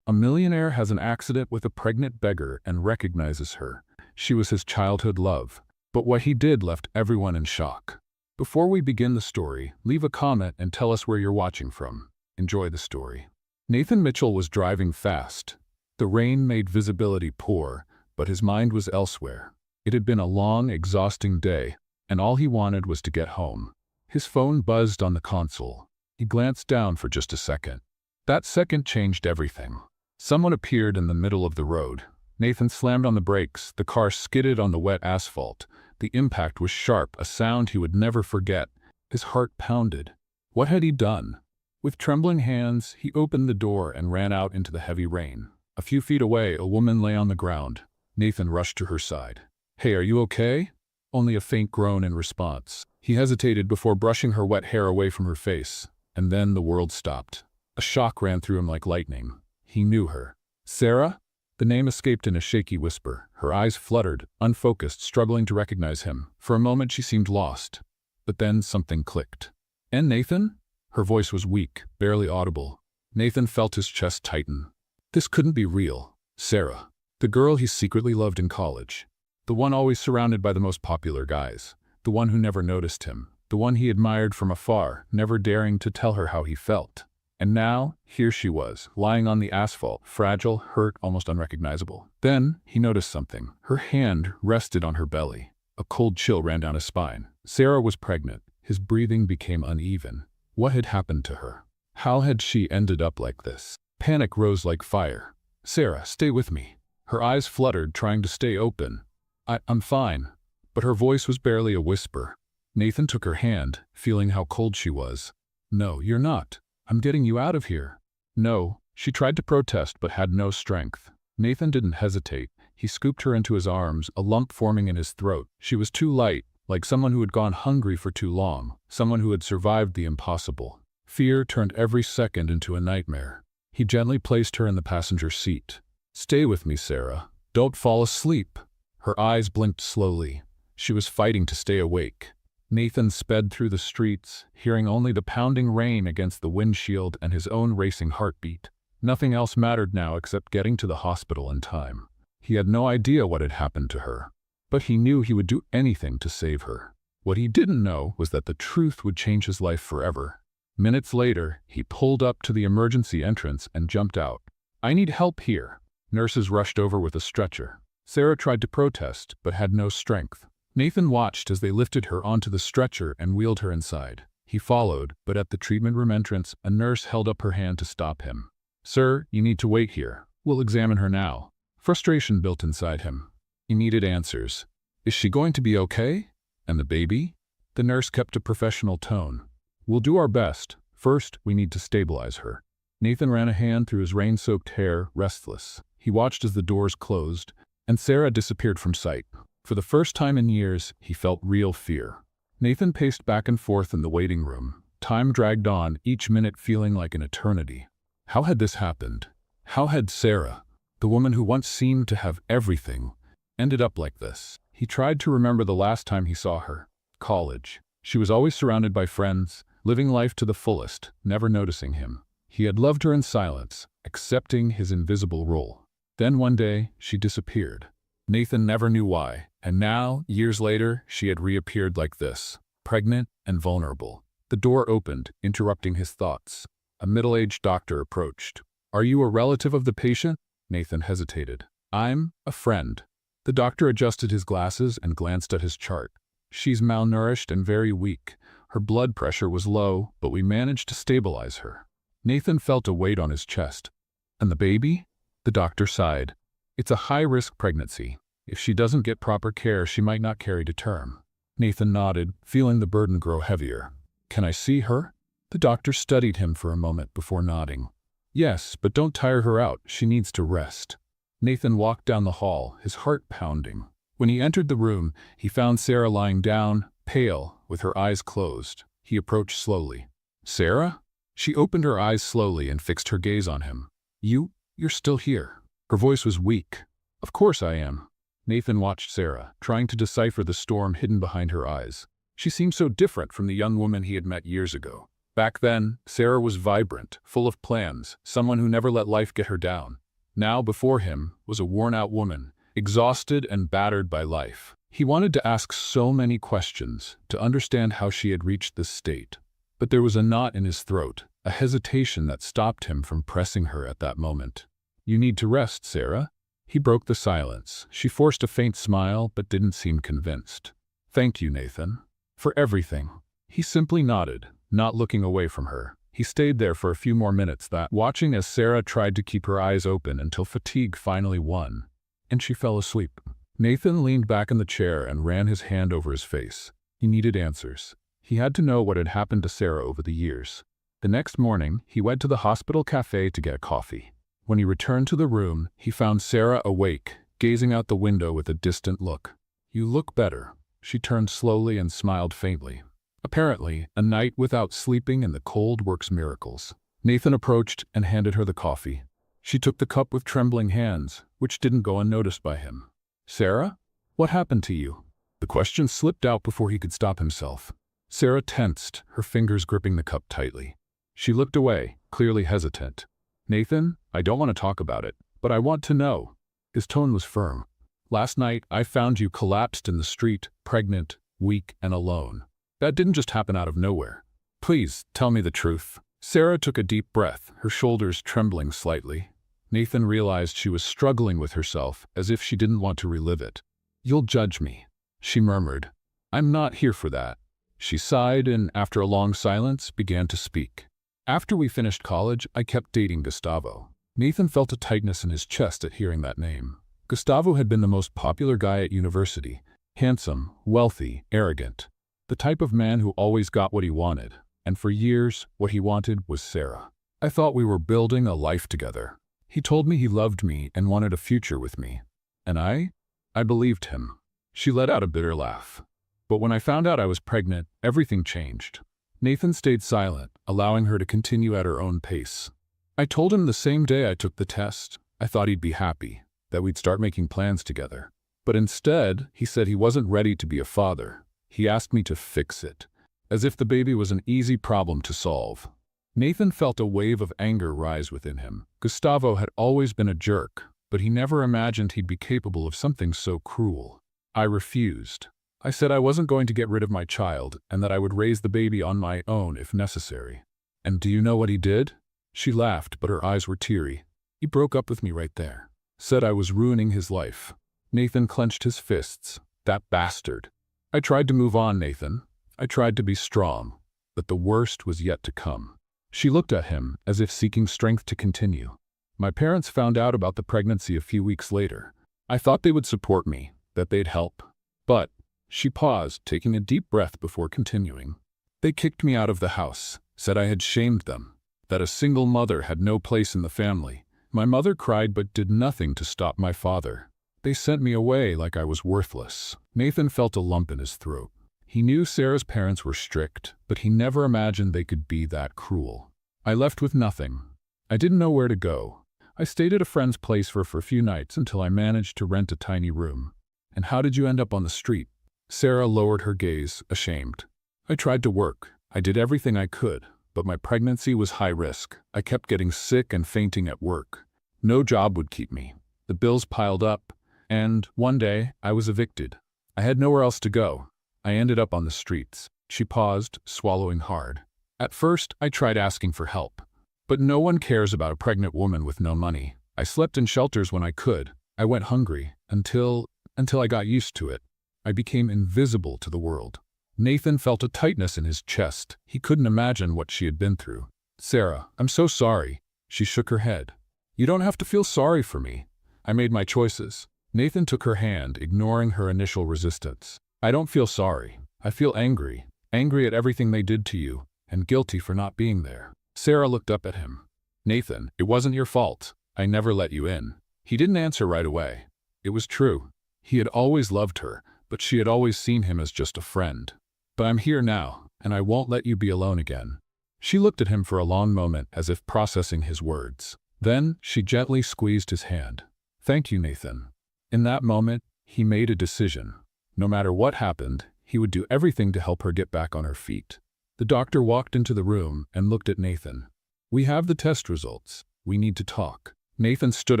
A millionaire has an accident with a pregnant beggar and recognizes her. She was his childhood love. But what he did left everyone in shock. Before we begin the story, leave a comment and tell us where you're watching from. Enjoy the story. Nathan Mitchell was driving fast. The rain made visibility poor, but his mind was elsewhere. It had been a long, exhausting day, and all he wanted was to get home. His phone buzzed on the console. He glanced down for just a second. That second changed everything. Someone appeared in the middle of the road. Nathan slammed on the brakes. The car skidded on the wet asphalt. The impact was sharp, a sound he would never forget. His heart pounded. What had he done? With trembling hands, he opened the door and ran out into the heavy rain. A few feet away, a woman lay on the ground. Nathan rushed to her side. "Hey, are you okay?" Only a faint groan in response. He hesitated before brushing her wet hair away from her face. And then the world stopped. A shock ran through him like lightning. He knew her. Sarah? The name escaped in a shaky whisper. Her eyes fluttered, unfocused, struggling to recognize him. For a moment she seemed lost. But then something clicked. "And Nathan?" Her voice was weak, barely audible. Nathan felt his chest tighten. This couldn't be real. Sarah. The girl he secretly loved in college. The one always surrounded by the most popular guys. The one who never noticed him. The one he admired from afar, never daring to tell her how he felt. And now, here she was, lying on the asphalt, fragile, hurt, almost unrecognizable. Then, he noticed something. Her hand rested on her belly. A cold chill ran down his spine. Sarah was pregnant. His breathing became uneven. What had happened to her? How had she ended up like this? Panic rose like fire. "Sarah, stay with me." Her eyes fluttered, trying to stay open. I'm fine." But her voice was barely a whisper. Nathan took her hand, feeling how cold she was. "No, you're not. I'm getting you out of here." "No." She tried to protest but had no strength. Nathan didn't hesitate. He scooped her into his arms, a lump forming in his throat. She was too light, like someone who had gone hungry for too long, someone who had survived the impossible. Fear turned every second into a nightmare. He gently placed her in the passenger seat. "Stay with me, Sarah. Don't fall asleep." Her eyes blinked slowly. She was fighting to stay awake. Nathan sped through the streets, hearing only the pounding rain against the windshield and his own racing heartbeat. Nothing else mattered now except getting to the hospital in time. He had no idea what had happened to her, but he knew he would do anything to save her. What he didn't know was that the truth would change his life forever. Minutes later, he pulled up to the emergency entrance and jumped out. "I need help here." Nurses rushed over with a stretcher. Sarah tried to protest, but had no strength. Nathan watched as they lifted her onto the stretcher and wheeled her inside. He followed, but at the treatment room entrance, a nurse held up her hand to stop him. "Sir, you need to wait here. We'll examine her now." Frustration built inside him. He needed answers. "Is she going to be okay? And the baby?" The nurse kept a professional tone. "We'll do our best. First, we need to stabilize her." Nathan ran a hand through his rain-soaked hair, restless. He watched as the doors closed, and Sarah disappeared from sight. For the first time in years, he felt real fear. Nathan paced back and forth in the waiting room. Time dragged on, each minute feeling like an eternity. How had this happened? How had Sarah, the woman who once seemed to have everything, ended up like this? He tried to remember the last time he saw her. College. She was always surrounded by friends, living life to the fullest, never noticing him. He had loved her in silence, accepting his invisible role. Then one day, she disappeared. Nathan never knew why, and now, years later, she had reappeared like this, pregnant and vulnerable. The door opened, interrupting his thoughts. A middle-aged doctor approached. "Are you a relative of the patient?" Nathan hesitated. "I'm a friend." The doctor adjusted his glasses and glanced at his chart. "She's malnourished and very weak. Her blood pressure was low, but we managed to stabilize her." Nathan felt a weight on his chest. "And the baby?" The doctor sighed. "It's a high-risk pregnancy. If she doesn't get proper care, she might not carry to term." Nathan nodded, feeling the burden grow heavier. "Can I see her?" The doctor studied him for a moment before nodding. "Yes, but don't tire her out. She needs to rest." Nathan walked down the hall, his heart pounding. When he entered the room, he found Sarah lying down, pale, with her eyes closed. He approached slowly. "Sarah?" She opened her eyes slowly and fixed her gaze on him. You're still here." Her voice was weak. "Of course I am." Nathan watched Sarah, trying to decipher the storm hidden behind her eyes. She seemed so different from the young woman he had met years ago. Back then, Sarah was vibrant, full of plans, someone who never let life get her down. Now, before him, was a worn-out woman, exhausted and battered by life. He wanted to ask so many questions, to understand how she had reached this state. But there was a knot in his throat, a hesitation that stopped him from pressing her at that moment. "You need to rest, Sarah." He broke the silence. She forced a faint smile, but didn't seem convinced. "Thank you, Nathan. For everything." He simply nodded, not looking away from her. He stayed there for a few more minutes, watching as Sarah tried to keep her eyes open until fatigue finally won, and she fell asleep. Nathan leaned back in the chair and ran his hand over his face. He needed answers. He had to know what had happened to Sarah over the years. The next morning, he went to the hospital cafe to get a coffee. When he returned to the room, he found Sarah awake, gazing out the window with a distant look. "You look better." She turned slowly and smiled faintly. Apparently, a night without sleeping in the cold works miracles. Nathan approached and handed her the coffee. She took the cup with trembling hands, which didn't go unnoticed by him. "Sarah? What happened to you?" The question slipped out before he could stop himself. Sarah tensed, her fingers gripping the cup tightly. She looked away, clearly hesitant. "Nathan, I don't want to talk about it, but I want to know." His tone was firm. "Last night, I found you collapsed in the street, pregnant, weak, and alone. That didn't just happen out of nowhere. Please, tell me the truth." Sarah took a deep breath, her shoulders trembling slightly. Nathan realized she was struggling with herself, as if she didn't want to relive it. "You'll judge me," she murmured. "I'm not here for that." She sighed and, after a long silence, began to speak. "After we finished college, I kept dating Gustavo." Nathan felt a tightness in his chest at hearing that name. Gustavo had been the most popular guy at university. Handsome, wealthy, arrogant. The type of man who always got what he wanted. And for years, what he wanted was Sarah. "I thought we were building a life together. He told me he loved me and wanted a future with me. And I believed him." She let out a bitter laugh. "But when I found out I was pregnant, everything changed." Nathan stayed silent, allowing her to continue at her own pace. "I told him the same day I took the test. I thought he'd be happy, that we'd start making plans together. But instead, he said he wasn't ready to be a father. He asked me to fix it, as if the baby was an easy problem to solve." Nathan felt a wave of anger rise within him. Gustavo had always been a jerk, but he never imagined he'd be capable of something so cruel. "I refused. I said I wasn't going to get rid of my child and that I would raise the baby on my own if necessary. And do you know what he did?" She laughed, but her eyes were teary. "He broke up with me right there. Said I was ruining his life." Nathan clenched his fists. "That bastard." "I tried to move on, Nathan. I tried to be strong, but the worst was yet to come." She looked at him, as if seeking strength to continue. "My parents found out about the pregnancy a few weeks later. I thought they would support me, that they'd help. But," she paused, taking a deep breath before continuing, "they kicked me out of the house, said I had shamed them, that a single mother had no place in the family. My mother cried but did nothing to stop my father. They sent me away like I was worthless." Nathan felt a lump in his throat. He knew Sarah's parents were strict, but he never imagined they could be that cruel. "I left with nothing. I didn't know where to go. I stayed at a friend's place for a few nights until I managed to rent a tiny room." "And how did you end up on the street?" Sarah lowered her gaze, ashamed. "I tried to work. I did everything I could, but my pregnancy was high risk. I kept getting sick and fainting at work. No job would keep me. The bills piled up, and one day I was evicted. I had nowhere else to go. I ended up on the streets." She paused, swallowing hard. "At first, I tried asking for help. But no one cares about a pregnant woman with no money. I slept in shelters when I could. I went hungry, until I got used to it. I became invisible to the world." Nathan felt a tightness in his chest. He couldn't imagine what she had been through. "Sarah, I'm so sorry." She shook her head. "You don't have to feel sorry for me. I made my choices." Nathan took her hand, ignoring her initial resistance. "I don't feel sorry. I feel angry. Angry at everything they did to you, and guilty for not being there." Sarah looked up at him. "Nathan, it wasn't your fault. I never let you in." He didn't answer right away. It was true. He had always loved her, but she had always seen him as just a friend. "But I'm here now, and I won't let you be alone again." She looked at him for a long moment, as if processing his words. Then she gently squeezed his hand. "Thank you, Nathan." In that moment, he made a decision. No matter what happened, he would do everything to help her get back on her feet. The doctor walked into the room and looked at Nathan. "We have the test results. We need to talk." Nathan stood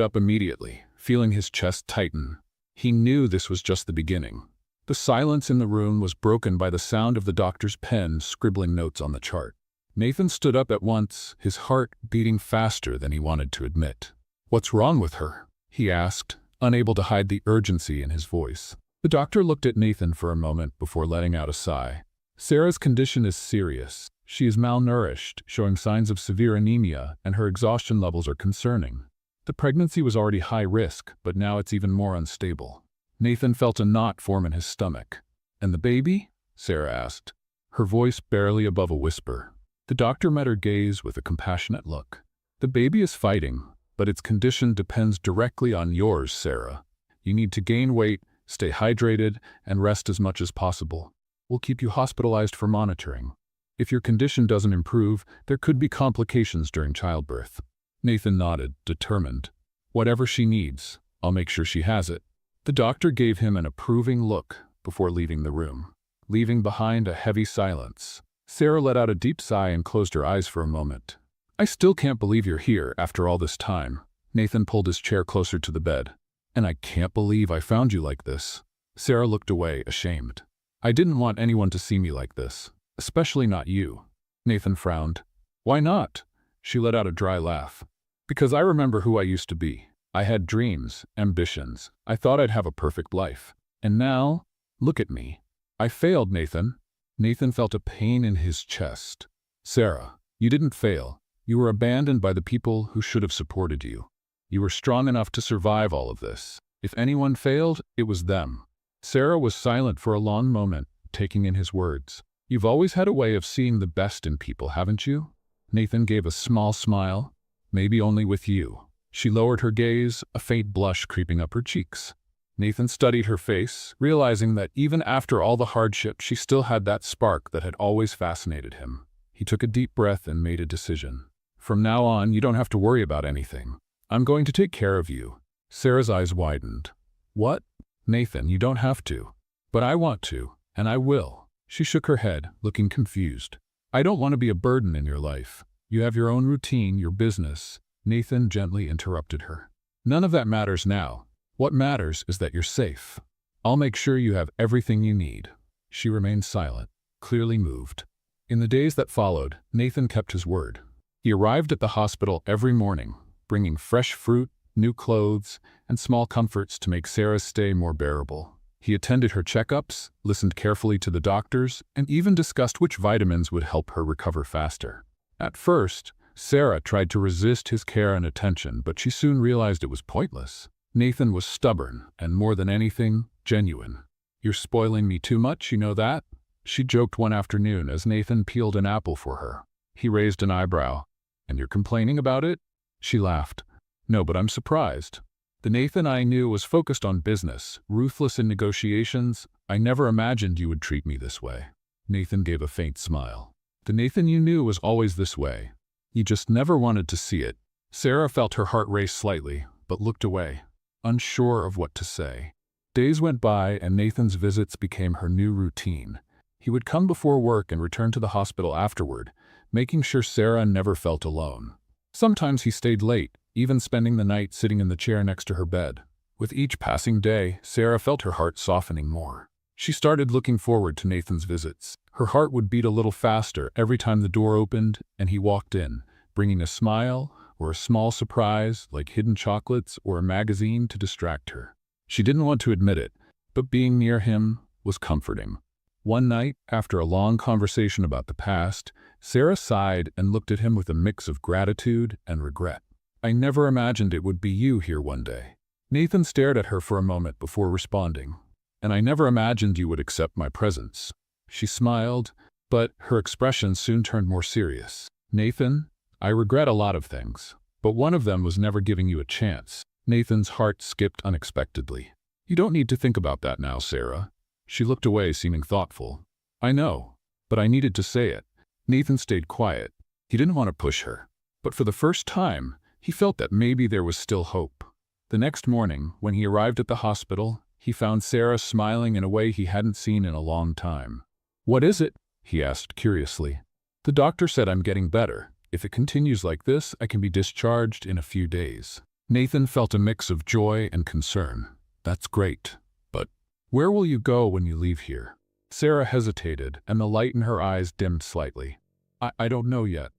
up immediately, feeling his chest tighten. He knew this was just the beginning. The silence in the room was broken by the sound of the doctor's pen scribbling notes on the chart. Nathan stood up at once, his heart beating faster than he wanted to admit. "What's wrong with her?" he asked, unable to hide the urgency in his voice. The doctor looked at Nathan for a moment before letting out a sigh. "Sarah's condition is serious. She is malnourished, showing signs of severe anemia, and her exhaustion levels are concerning. The pregnancy was already high risk, but now it's even more unstable." Nathan felt a knot form in his stomach. "And the baby?" Sarah asked, her voice barely above a whisper. The doctor met her gaze with a compassionate look. "The baby is fighting, but its condition depends directly on yours, Sarah. You need to gain weight, stay hydrated, and rest as much as possible. We'll keep you hospitalized for monitoring. If your condition doesn't improve, there could be complications during childbirth." Nathan nodded, determined. "Whatever she needs, I'll make sure she has it." The doctor gave him an approving look before leaving the room, leaving behind a heavy silence. Sarah let out a deep sigh and closed her eyes for a moment. "I still can't believe you're here after all this time." Nathan pulled his chair closer to the bed. "And I can't believe I found you like this." Sarah looked away, ashamed. "I didn't want anyone to see me like this, especially not you." Nathan frowned. "Why not?" She let out a dry laugh. "Because I remember who I used to be. I had dreams, ambitions. I thought I'd have a perfect life. And now, look at me. I failed, Nathan." Nathan felt a pain in his chest. "Sarah, you didn't fail. You were abandoned by the people who should have supported you. You were strong enough to survive all of this. If anyone failed, it was them." Sarah was silent for a long moment, taking in his words. "You've always had a way of seeing the best in people, haven't you?" Nathan gave a small smile. "Maybe only with you." She lowered her gaze, a faint blush creeping up her cheeks. Nathan studied her face, realizing that even after all the hardship, she still had that spark that had always fascinated him. He took a deep breath and made a decision. "From now on, you don't have to worry about anything. I'm going to take care of you." Sarah's eyes widened. "What?" "Nathan, you don't have to. But I want to, and I will." She shook her head, looking confused. "I don't want to be a burden in your life. You have your own routine, your business." Nathan gently interrupted her. "None of that matters now. What matters is that you're safe. I'll make sure you have everything you need." She remained silent, clearly moved. In the days that followed, Nathan kept his word. He arrived at the hospital every morning, bringing fresh fruit, new clothes, and small comforts to make Sarah's stay more bearable. He attended her checkups, listened carefully to the doctors, and even discussed which vitamins would help her recover faster. At first, Sarah tried to resist his care and attention, but she soon realized it was pointless. Nathan was stubborn, and more than anything, genuine. "You're spoiling me too much, you know that?" She joked one afternoon as Nathan peeled an apple for her. He raised an eyebrow. "And you're complaining about it?" She laughed. "No, but I'm surprised. The Nathan I knew was focused on business, ruthless in negotiations. I never imagined you would treat me this way." Nathan gave a faint smile. "The Nathan you knew was always this way. You just never wanted to see it." Sarah felt her heart race slightly, but looked away, unsure of what to say. Days went by, and Nathan's visits became her new routine. He would come before work and return to the hospital afterward, making sure Sarah never felt alone. Sometimes he stayed late, even spending the night sitting in the chair next to her bed. With each passing day, Sarah felt her heart softening more. She started looking forward to Nathan's visits. Her heart would beat a little faster every time the door opened and he walked in, bringing a smile or a small surprise like hidden chocolates or a magazine to distract her. She didn't want to admit it, but being near him was comforting. One night, after a long conversation about the past, Sarah sighed and looked at him with a mix of gratitude and regret. "I never imagined it would be you here one day." Nathan stared at her for a moment before responding. "And I never imagined you would accept my presence." She smiled, but her expression soon turned more serious. "Nathan, I regret a lot of things, but one of them was never giving you a chance." Nathan's heart skipped unexpectedly. "You don't need to think about that now, Sarah." She looked away, seeming thoughtful. "I know, but I needed to say it." Nathan stayed quiet. He didn't want to push her. But for the first time, he felt that maybe there was still hope. The next morning, when he arrived at the hospital, he found Sarah smiling in a way he hadn't seen in a long time. "What is it?" he asked curiously. The doctor said I'm getting better. If it continues like this, I can be discharged in a few days. Nathan felt a mix of joy and concern. That's great. But where will you go when you leave here? Sarah hesitated, and the light in her eyes dimmed slightly. I don't know yet.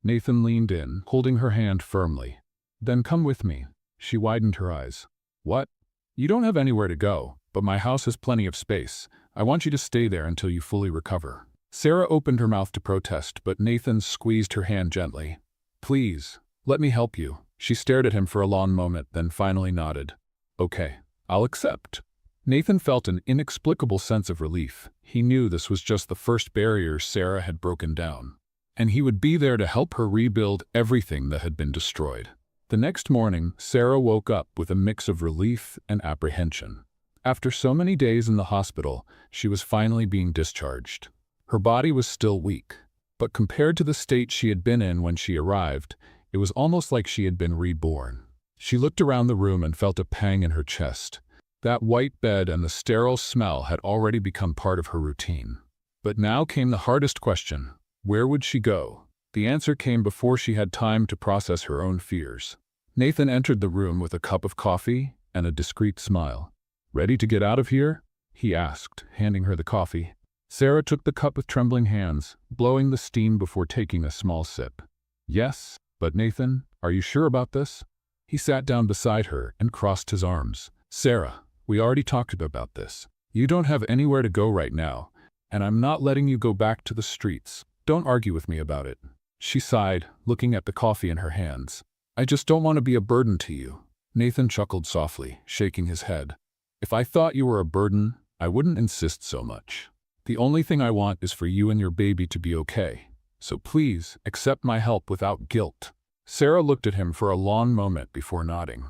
Nathan leaned in, holding her hand firmly. Then come with me. She widened her eyes. What? You don't have anywhere to go, but my house has plenty of space. I want you to stay there until you fully recover. Sarah opened her mouth to protest, but Nathan squeezed her hand gently. Please, let me help you. She stared at him for a long moment, then finally nodded. Okay, I'll accept. Nathan felt an inexplicable sense of relief. He knew this was just the first barrier Sarah had broken down, and he would be there to help her rebuild everything that had been destroyed. The next morning, Sarah woke up with a mix of relief and apprehension. After so many days in the hospital, she was finally being discharged. Her body was still weak, but compared to the state she had been in when she arrived, it was almost like she had been reborn. She looked around the room and felt a pang in her chest. That white bed and the sterile smell had already become part of her routine. But now came the hardest question. Where would she go? The answer came before she had time to process her own fears. Nathan entered the room with a cup of coffee and a discreet smile. Ready to get out of here? He asked, handing her the coffee. Sarah took the cup with trembling hands, blowing the steam before taking a small sip. Yes, but Nathan, are you sure about this? He sat down beside her and crossed his arms. Sarah, we already talked about this. You don't have anywhere to go right now, and I'm not letting you go back to the streets. Don't argue with me about it. She sighed, looking at the coffee in her hands. I just don't want to be a burden to you. Nathan chuckled softly, shaking his head. If I thought you were a burden, I wouldn't insist so much. The only thing I want is for you and your baby to be okay. So please, accept my help without guilt. Sarah looked at him for a long moment before nodding.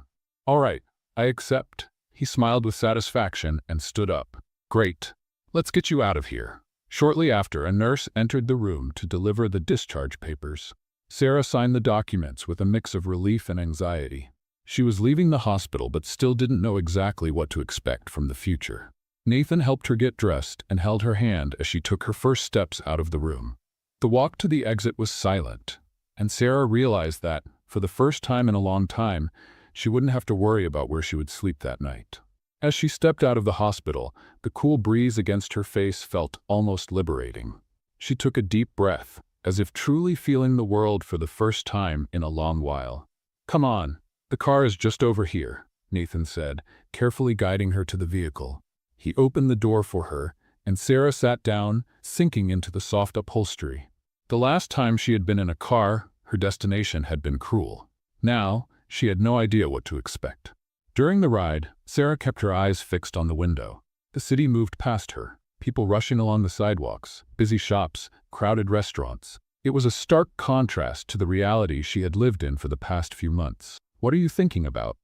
All right, I accept. He smiled with satisfaction and stood up. Great. Let's get you out of here. Shortly after, a nurse entered the room to deliver the discharge papers. Sarah signed the documents with a mix of relief and anxiety. She was leaving the hospital but still didn't know exactly what to expect from the future. Nathan helped her get dressed and held her hand as she took her first steps out of the room. The walk to the exit was silent, and Sarah realized that, for the first time in a long time, she wouldn't have to worry about where she would sleep that night. As she stepped out of the hospital, the cool breeze against her face felt almost liberating. She took a deep breath, as if truly feeling the world for the first time in a long while. Come on, the car is just over here, Nathan said, carefully guiding her to the vehicle. He opened the door for her, and Sarah sat down, sinking into the soft upholstery. The last time she had been in a car, her destination had been cruel. Now, she had no idea what to expect. During the ride, Sarah kept her eyes fixed on the window. The city moved past her, people rushing along the sidewalks, busy shops, crowded restaurants. It was a stark contrast to the reality she had lived in for the past few months. What are you thinking about?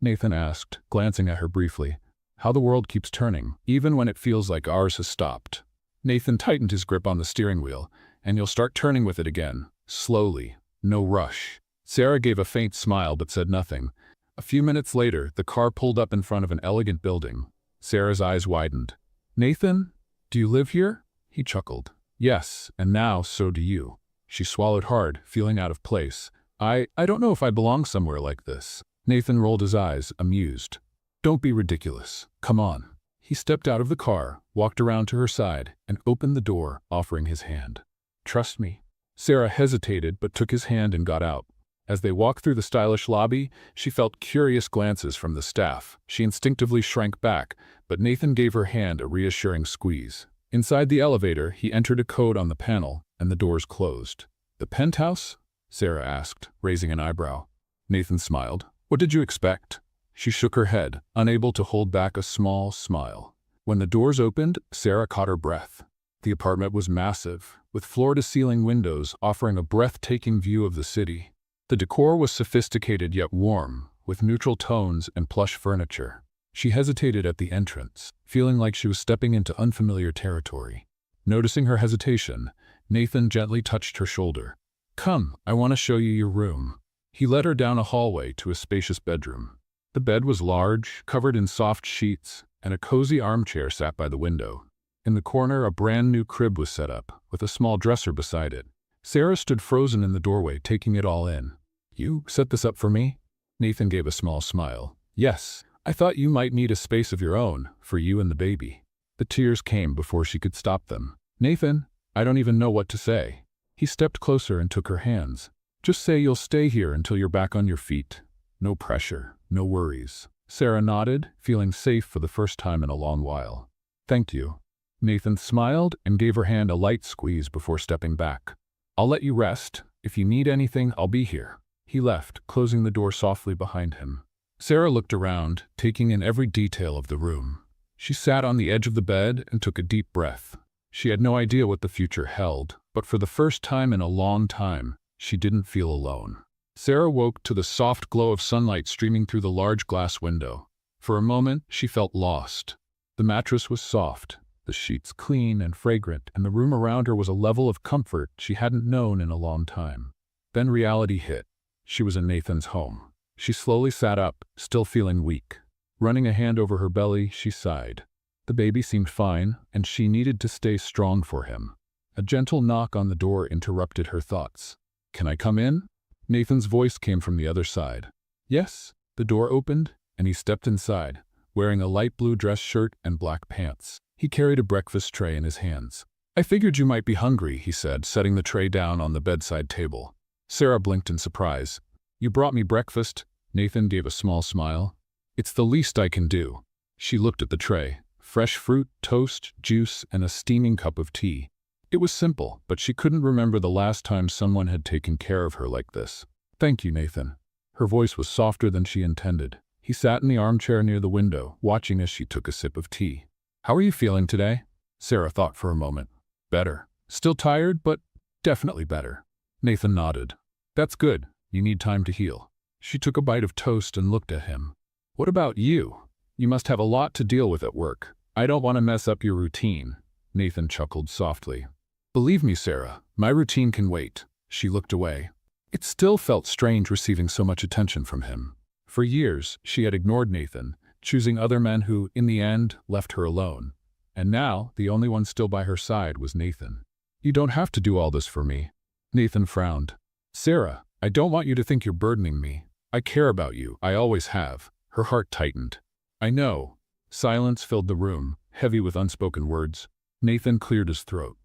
Nathan asked, glancing at her briefly. How the world keeps turning, even when it feels like ours has stopped. Nathan tightened his grip on the steering wheel, and you'll start turning with it again, slowly, no rush. Sarah gave a faint smile but said nothing. A few minutes later, the car pulled up in front of an elegant building. Sarah's eyes widened. Nathan, do you live here? He chuckled. Yes, and now so do you. She swallowed hard, feeling out of place. I don't know if I belong somewhere like this. Nathan rolled his eyes, amused. Don't be ridiculous. Come on. He stepped out of the car, walked around to her side, and opened the door, offering his hand. Trust me. Sarah hesitated but took his hand and got out. As they walked through the stylish lobby, she felt curious glances from the staff. She instinctively shrank back, but Nathan gave her hand a reassuring squeeze. Inside the elevator, he entered a code on the panel, and the doors closed. The penthouse? Sarah asked, raising an eyebrow. Nathan smiled. What did you expect? She shook her head, unable to hold back a small smile. When the doors opened, Sarah caught her breath. The apartment was massive, with floor-to-ceiling windows offering a breathtaking view of the city. The decor was sophisticated yet warm, with neutral tones and plush furniture. She hesitated at the entrance, feeling like she was stepping into unfamiliar territory. Noticing her hesitation, Nathan gently touched her shoulder. Come, I want to show you your room. He led her down a hallway to a spacious bedroom. The bed was large, covered in soft sheets, and a cozy armchair sat by the window. In the corner, a brand new crib was set up, with a small dresser beside it. Sarah stood frozen in the doorway, taking it all in. "You set this up for me?" Nathan gave a small smile. "Yes. I thought you might need a space of your own, for you and the baby." The tears came before she could stop them. "Nathan, I don't even know what to say." He stepped closer and took her hands. "Just say you'll stay here until you're back on your feet. No pressure, no worries." Sarah nodded, feeling safe for the first time in a long while. "Thank you." Nathan smiled and gave her hand a light squeeze before stepping back. "I'll let you rest. If you need anything, I'll be here." He left, closing the door softly behind him. Sarah looked around, taking in every detail of the room. She sat on the edge of the bed and took a deep breath. She had no idea what the future held, but for the first time in a long time, she didn't feel alone. Sarah woke to the soft glow of sunlight streaming through the large glass window. For a moment, she felt lost. The mattress was soft, the sheets clean and fragrant, and the room around her was a level of comfort she hadn't known in a long time. Then reality hit. She was in Nathan's home. She slowly sat up, still feeling weak. Running a hand over her belly, she sighed. The baby seemed fine, and she needed to stay strong for him. A gentle knock on the door interrupted her thoughts. "Can I come in?" Nathan's voice came from the other side. "Yes." The door opened, and he stepped inside, wearing a light blue dress shirt and black pants. He carried a breakfast tray in his hands. "I figured you might be hungry," he said, setting the tray down on the bedside table. Sarah blinked in surprise. "You brought me breakfast?" Nathan gave a small smile. "It's the least I can do." She looked at the tray. Fresh fruit, toast, juice, and a steaming cup of tea. It was simple, but she couldn't remember the last time someone had taken care of her like this. "Thank you, Nathan." Her voice was softer than she intended. He sat in the armchair near the window, watching as she took a sip of tea. "How are you feeling today?" Sarah thought for a moment. "Better. Still tired, but definitely better." Nathan nodded. "That's good. You need time to heal." She took a bite of toast and looked at him. "What about you? You must have a lot to deal with at work." "I don't want to mess up your routine," Nathan chuckled softly. "Believe me, Sarah, my routine can wait." She looked away. It still felt strange receiving so much attention from him. For years, she had ignored Nathan, choosing other men who, in the end, left her alone. And now, the only one still by her side was Nathan. "You don't have to do all this for me." Nathan frowned. "Sarah, I don't want you to think you're burdening me. I care about you. I always have." Her heart tightened. "I know." Silence filled the room, heavy with unspoken words. Nathan cleared his throat.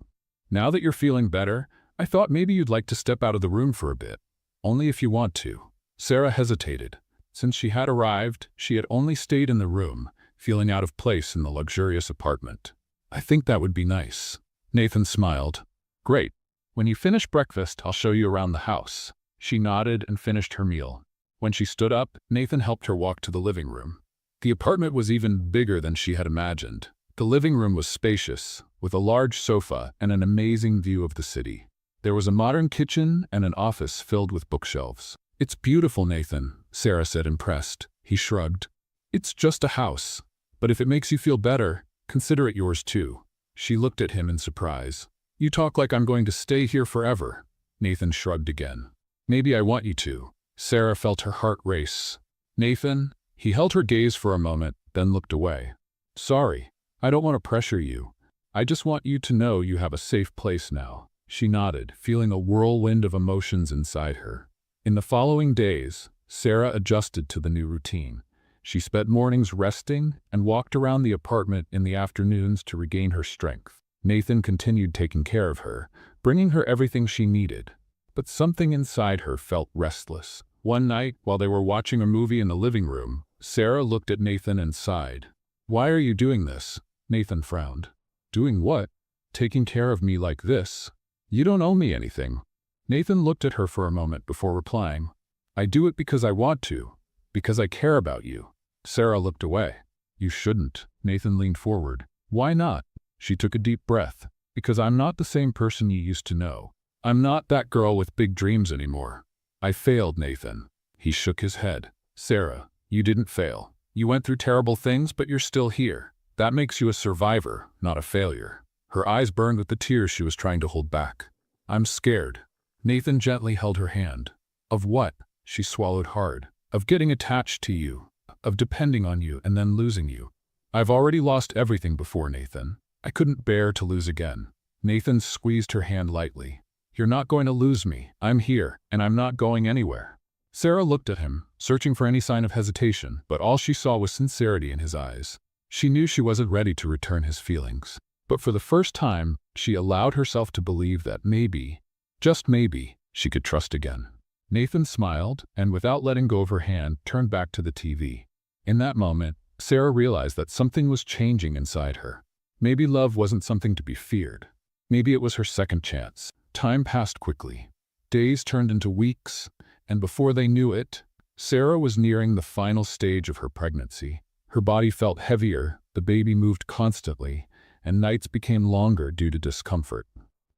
"Now that you're feeling better, I thought maybe you'd like to step out of the room for a bit. Only if you want to." Sarah hesitated. Since she had arrived, she had only stayed in the room, feeling out of place in the luxurious apartment. "I think that would be nice." Nathan smiled. "Great. When you finish breakfast, I'll show you around the house." She nodded and finished her meal. When she stood up, Nathan helped her walk to the living room. The apartment was even bigger than she had imagined. The living room was spacious, with a large sofa and an amazing view of the city. There was a modern kitchen and an office filled with bookshelves. "It's beautiful, Nathan," Sarah said, impressed. He shrugged. "It's just a house. But if it makes you feel better, consider it yours too." She looked at him in surprise. "You talk like I'm going to stay here forever." Nathan shrugged again. "Maybe I want you to." Sarah felt her heart race. "Nathan?" He held her gaze for a moment, then looked away. "Sorry, I don't want to pressure you. I just want you to know you have a safe place now." She nodded, feeling a whirlwind of emotions inside her. In the following days, Sarah adjusted to the new routine. She spent mornings resting and walked around the apartment in the afternoons to regain her strength. Nathan continued taking care of her, bringing her everything she needed. But something inside her felt restless. One night, while they were watching a movie in the living room, Sarah looked at Nathan and sighed. "Why are you doing this?" Nathan frowned. "Doing what?" "Taking care of me like this. You don't owe me anything." Nathan looked at her for a moment before replying. "I do it because I want to, because I care about you." Sarah looked away. "You shouldn't." Nathan leaned forward. "Why not?" She took a deep breath. "Because I'm not the same person you used to know. I'm not that girl with big dreams anymore." "I failed, Nathan." He shook his head. "Sarah, you didn't fail. You went through terrible things, but you're still here. That makes you a survivor, not a failure." Her eyes burned with the tears she was trying to hold back. "I'm scared." Nathan gently held her hand. "Of what?" She swallowed hard. "Of getting attached to you. Of depending on you and then losing you." "I've already lost everything before, Nathan." I couldn't bear to lose again. Nathan squeezed her hand lightly. You're not going to lose me. I'm here, and I'm not going anywhere. Sarah looked at him, searching for any sign of hesitation, but all she saw was sincerity in his eyes. She knew she wasn't ready to return his feelings. But for the first time, she allowed herself to believe that maybe, just maybe, she could trust again. Nathan smiled, and without letting go of her hand, turned back to the TV. In that moment, Sarah realized that something was changing inside her. Maybe love wasn't something to be feared. Maybe it was her second chance. Time passed quickly. Days turned into weeks, and before they knew it, Sarah was nearing the final stage of her pregnancy. Her body felt heavier, the baby moved constantly, and nights became longer due to discomfort.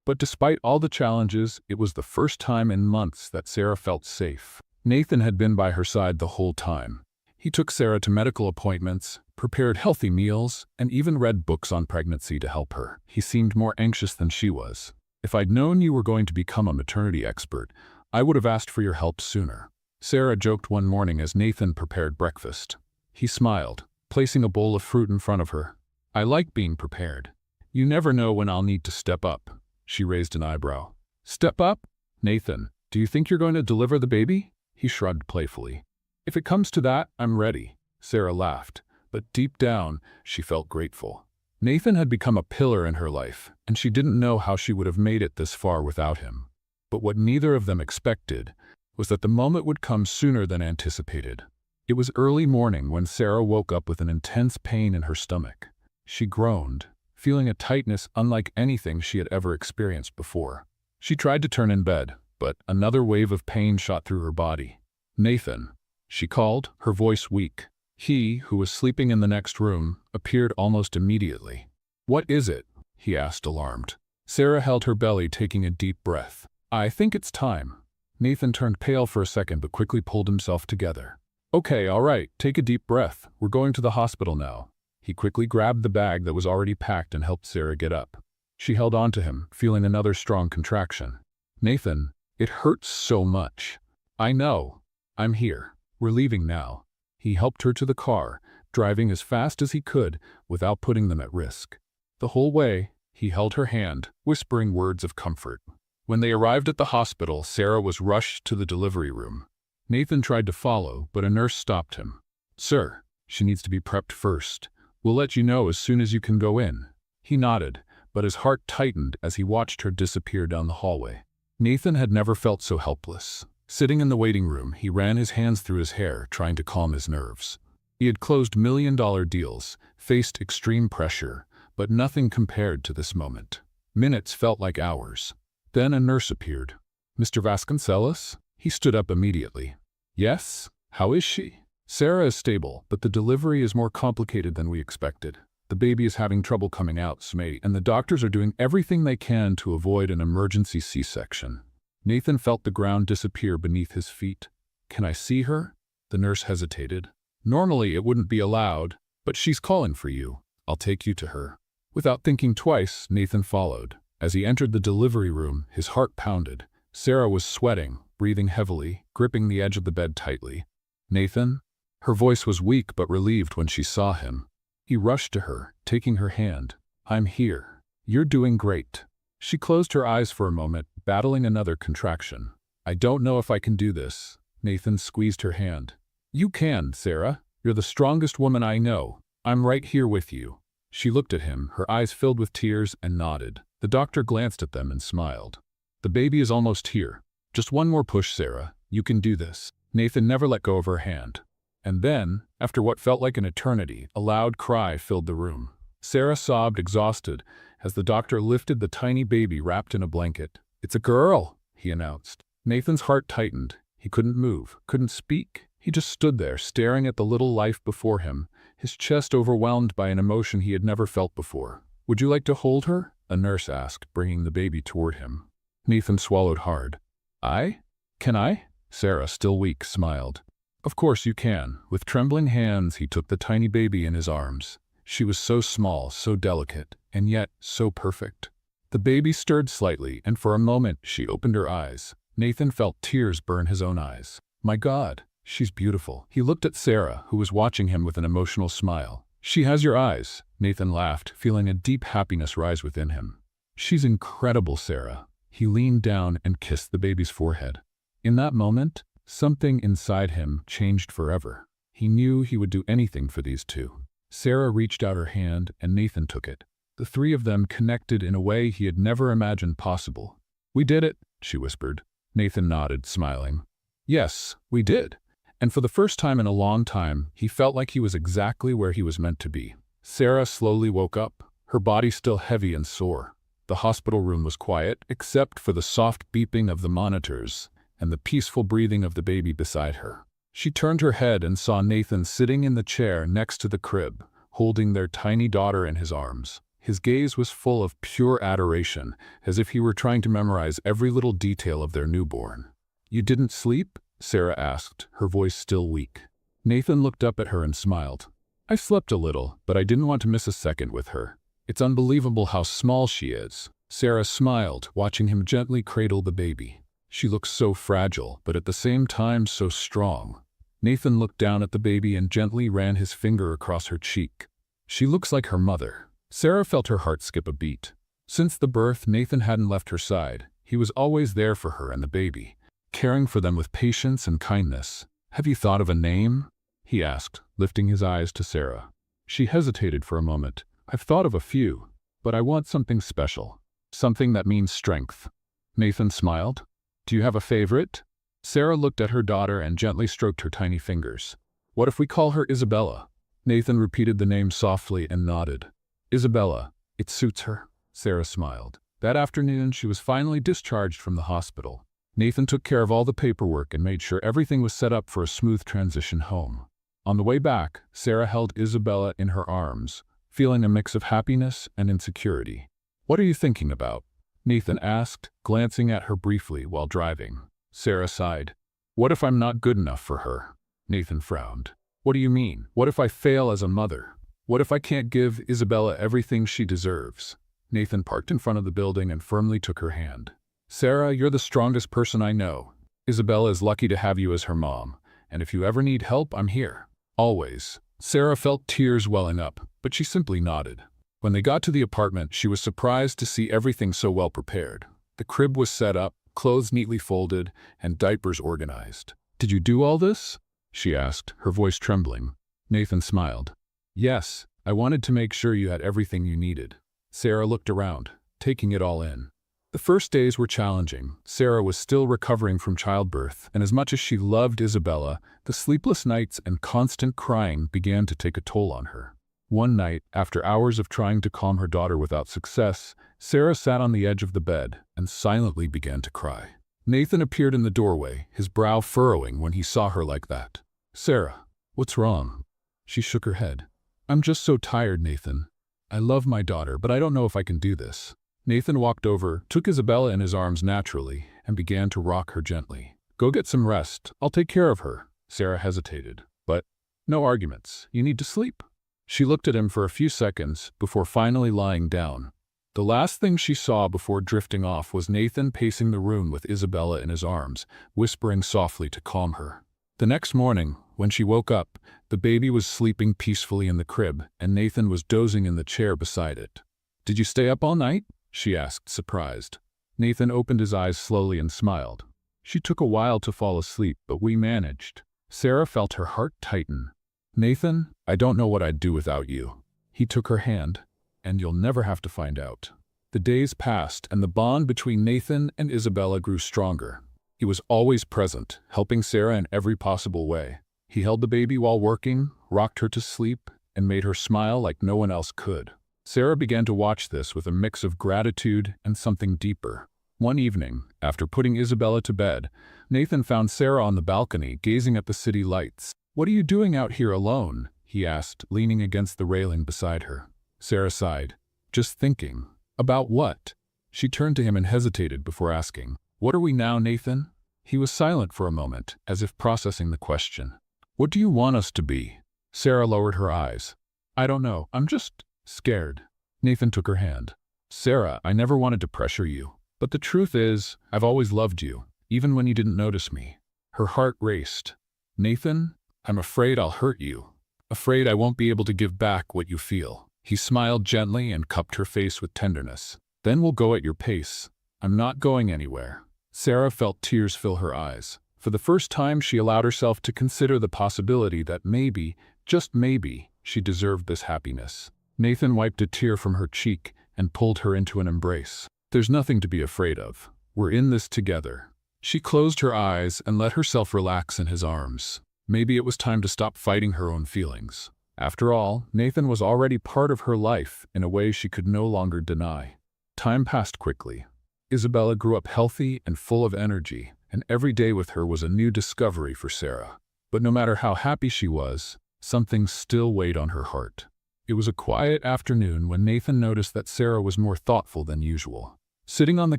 But despite all the challenges, it was the first time in months that Sarah felt safe. Nathan had been by her side the whole time. He took Sarah to medical appointments, prepared healthy meals, and even read books on pregnancy to help her. He seemed more anxious than she was. If I'd known you were going to become a maternity expert, I would have asked for your help sooner. Sarah joked one morning as Nathan prepared breakfast. He smiled, placing a bowl of fruit in front of her. I like being prepared. You never know when I'll need to step up. She raised an eyebrow. Step up? Nathan, do you think you're going to deliver the baby? He shrugged playfully. If it comes to that, I'm ready. Sarah laughed, but deep down, she felt grateful. Nathan had become a pillar in her life, and she didn't know how she would have made it this far without him. But what neither of them expected was that the moment would come sooner than anticipated. It was early morning when Sarah woke up with an intense pain in her stomach. She groaned, feeling a tightness unlike anything she had ever experienced before. She tried to turn in bed, but another wave of pain shot through her body. Nathan, she called, her voice weak. He, who was sleeping in the next room, appeared almost immediately. What is it? He asked, alarmed. Sarah held her belly, taking a deep breath. I think it's time. Nathan turned pale for a second but quickly pulled himself together. Okay, all right, take a deep breath. We're going to the hospital now. He quickly grabbed the bag that was already packed and helped Sarah get up. She held on to him, feeling another strong contraction. Nathan, it hurts so much. I know. I'm here. We're leaving now. He helped her to the car, driving as fast as he could without putting them at risk. The whole way, he held her hand, whispering words of comfort. When they arrived at the hospital, Sarah was rushed to the delivery room. Nathan tried to follow, but a nurse stopped him. Sir, she needs to be prepped first. We'll let you know as soon as you can go in. He nodded, but his heart tightened as he watched her disappear down the hallway. Nathan had never felt so helpless. Sitting in the waiting room, he ran his hands through his hair, trying to calm his nerves. He had closed million-dollar deals, faced extreme pressure, but nothing compared to this moment. Minutes felt like hours. Then a nurse appeared. Mr. Vasconcelos? He stood up immediately. Yes? How is she? Sarah is stable, but the delivery is more complicated than we expected. The baby is having trouble coming out, and the doctors are doing everything they can to avoid an emergency C-section. Nathan felt the ground disappear beneath his feet. Can I see her? The nurse hesitated. Normally it wouldn't be allowed, but she's calling for you. I'll take you to her. Without thinking twice, Nathan followed. As he entered the delivery room, his heart pounded. Sarah was sweating, breathing heavily, gripping the edge of the bed tightly. Nathan? Her voice was weak but relieved when she saw him. He rushed to her, taking her hand. I'm here. You're doing great. She closed her eyes for a moment, battling another contraction. I don't know if I can do this. Nathan squeezed her hand. You can, Sarah. You're the strongest woman I know. I'm right here with you. She looked at him, her eyes filled with tears, and nodded. The doctor glanced at them and smiled. The baby is almost here. Just one more push, Sarah. You can do this. Nathan never let go of her hand. And then, after what felt like an eternity, a loud cry filled the room. Sarah sobbed, exhausted, as the doctor lifted the tiny baby wrapped in a blanket. It's a girl, he announced. Nathan's heart tightened. He couldn't move, couldn't speak. He just stood there, staring at the little life before him, his chest overwhelmed by an emotion he had never felt before. Would you like to hold her? A nurse asked, bringing the baby toward him. Nathan swallowed hard. I? Can I? Sarah, still weak, smiled. Of course you can. With trembling hands, he took the tiny baby in his arms. She was so small, so delicate, and yet so perfect. The baby stirred slightly, and for a moment she opened her eyes. Nathan felt tears burn his own eyes. My God, she's beautiful. He looked at Sarah, who was watching him with an emotional smile. She has your eyes, Nathan laughed, feeling a deep happiness rise within him. She's incredible, Sarah. He leaned down and kissed the baby's forehead. In that moment, something inside him changed forever. He knew he would do anything for these two. Sarah reached out her hand and Nathan took it. The three of them connected in a way he had never imagined possible. "We did it," she whispered. Nathan nodded, smiling. "Yes, we did." And for the first time in a long time, he felt like he was exactly where he was meant to be. Sarah slowly woke up, her body still heavy and sore. The hospital room was quiet, except for the soft beeping of the monitors and the peaceful breathing of the baby beside her. She turned her head and saw Nathan sitting in the chair next to the crib, holding their tiny daughter in his arms. His gaze was full of pure adoration, as if he were trying to memorize every little detail of their newborn. "You didn't sleep?" Sarah asked, her voice still weak. Nathan looked up at her and smiled. "I slept a little, but I didn't want to miss a second with her. It's unbelievable how small she is." Sarah smiled, watching him gently cradle the baby. She looked so fragile, but at the same time so strong. Nathan looked down at the baby and gently ran his finger across her cheek. "She looks like her mother." Sarah felt her heart skip a beat. Since the birth, Nathan hadn't left her side. He was always there for her and the baby, caring for them with patience and kindness. "Have you thought of a name?" he asked, lifting his eyes to Sarah. She hesitated for a moment. "I've thought of a few, but I want something special. Something that means strength." Nathan smiled. "Do you have a favorite?" Sarah looked at her daughter and gently stroked her tiny fingers. "What if we call her Isabella?" Nathan repeated the name softly and nodded. "Isabella. It suits her." Sarah smiled. That afternoon, she was finally discharged from the hospital. Nathan took care of all the paperwork and made sure everything was set up for a smooth transition home. On the way back, Sarah held Isabella in her arms, feeling a mix of happiness and insecurity. "What are you thinking about?" Nathan asked, glancing at her briefly while driving. Sarah sighed. "What if I'm not good enough for her?" Nathan frowned. "What do you mean? What if I fail as a mother? What if I can't give Isabella everything she deserves?" Nathan parked in front of the building and firmly took her hand. "Sarah, you're the strongest person I know. Isabella is lucky to have you as her mom, and if you ever need help, I'm here. Always." Sarah felt tears welling up, but she simply nodded. When they got to the apartment, she was surprised to see everything so well prepared. The crib was set up, clothes neatly folded, and diapers organized. "Did you do all this?" she asked, her voice trembling. Nathan smiled. "Yes, I wanted to make sure you had everything you needed." Sarah looked around, taking it all in. The first days were challenging. Sarah was still recovering from childbirth, and as much as she loved Isabella, the sleepless nights and constant crying began to take a toll on her. One night, after hours of trying to calm her daughter without success, Sarah sat on the edge of the bed and silently began to cry. Nathan appeared in the doorway, his brow furrowing when he saw her like that. "Sarah, what's wrong?" She shook her head. "I'm just so tired, Nathan. I love my daughter, but I don't know if I can do this." Nathan walked over, took Isabella in his arms naturally, and began to rock her gently. "Go get some rest. I'll take care of her." Sarah hesitated. "But no arguments. You need to sleep." She looked at him for a few seconds before finally lying down. The last thing she saw before drifting off was Nathan pacing the room with Isabella in his arms, whispering softly to calm her. The next morning, when she woke up, the baby was sleeping peacefully in the crib, and Nathan was dozing in the chair beside it. "Did you stay up all night?" she asked, surprised. Nathan opened his eyes slowly and smiled. "She took a while to fall asleep, but we managed." Sarah felt her heart tighten. "Nathan, I don't know what I'd do without you." He took her hand. "And you'll never have to find out." The days passed, and the bond between Nathan and Isabella grew stronger. He was always present, helping Sarah in every possible way. He held the baby while working, rocked her to sleep, and made her smile like no one else could. Sarah began to watch this with a mix of gratitude and something deeper. One evening, after putting Isabella to bed, Nathan found Sarah on the balcony, gazing at the city lights. "What are you doing out here alone?" he asked, leaning against the railing beside her. Sarah sighed. "Just thinking." "About what?" She turned to him and hesitated before asking, "What are we now, Nathan?" He was silent for a moment, as if processing the question. "What do you want us to be?" Sarah lowered her eyes. "I don't know. I'm just scared." Nathan took her hand. "Sarah, I never wanted to pressure you. But the truth is, I've always loved you, even when you didn't notice me." Her heart raced. "Nathan, I'm afraid I'll hurt you." Afraid I won't be able to give back what you feel. He smiled gently and cupped her face with tenderness. Then we'll go at your pace. I'm not going anywhere. Sarah felt tears fill her eyes. For the first time, she allowed herself to consider the possibility that maybe, just maybe, she deserved this happiness. Nathan wiped a tear from her cheek and pulled her into an embrace. There's nothing to be afraid of. We're in this together. She closed her eyes and let herself relax in his arms. Maybe it was time to stop fighting her own feelings. After all, Nathan was already part of her life in a way she could no longer deny. Time passed quickly. Isabella grew up healthy and full of energy, and every day with her was a new discovery for Sarah. But no matter how happy she was, something still weighed on her heart. It was a quiet afternoon when Nathan noticed that Sarah was more thoughtful than usual. Sitting on the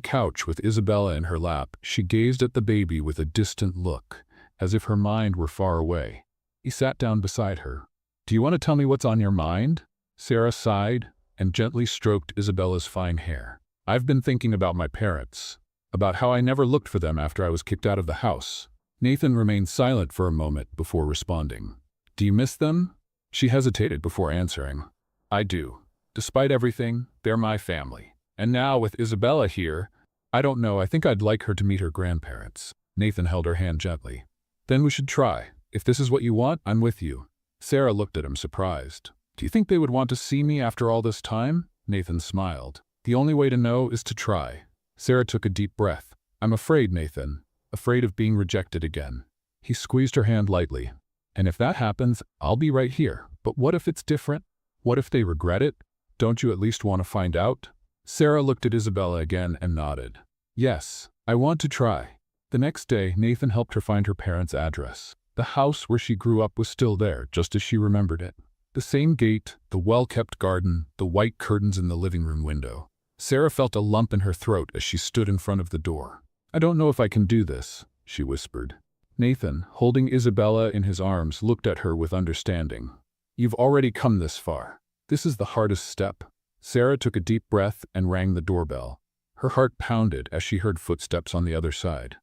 couch with Isabella in her lap, she gazed at the baby with a distant look, as if her mind were far away. He sat down beside her. "Do you want to tell me what's on your mind?" Sarah sighed and gently stroked Isabella's fine hair. "I've been thinking about my parents, about how I never looked for them after I was kicked out of the house." Nathan remained silent for a moment before responding. "Do you miss them?" She hesitated before answering. "I do. Despite everything, they're my family. And now, with Isabella here, I don't know, I think I'd like her to meet her grandparents." Nathan held her hand gently. "Then we should try. If this is what you want, I'm with you." Sarah looked at him surprised. "Do you think they would want to see me after all this time?" Nathan smiled. "The only way to know is to try." Sarah took a deep breath. "I'm afraid, Nathan. Afraid of being rejected again." He squeezed her hand lightly. "And if that happens, I'll be right here. But what if it's different? What if they regret it? Don't you at least want to find out?" Sarah looked at Isabella again and nodded. "Yes, I want to try." The next day, Nathan helped her find her parents' address. The house where she grew up was still there, just as she remembered it. The same gate, the well-kept garden, the white curtains in the living room window. Sarah felt a lump in her throat as she stood in front of the door. "I don't know if I can do this," she whispered. Nathan, holding Isabella in his arms, looked at her with understanding. "You've already come this far. This is the hardest step." Sarah took a deep breath and rang the doorbell. Her heart pounded as she heard footsteps on the other side.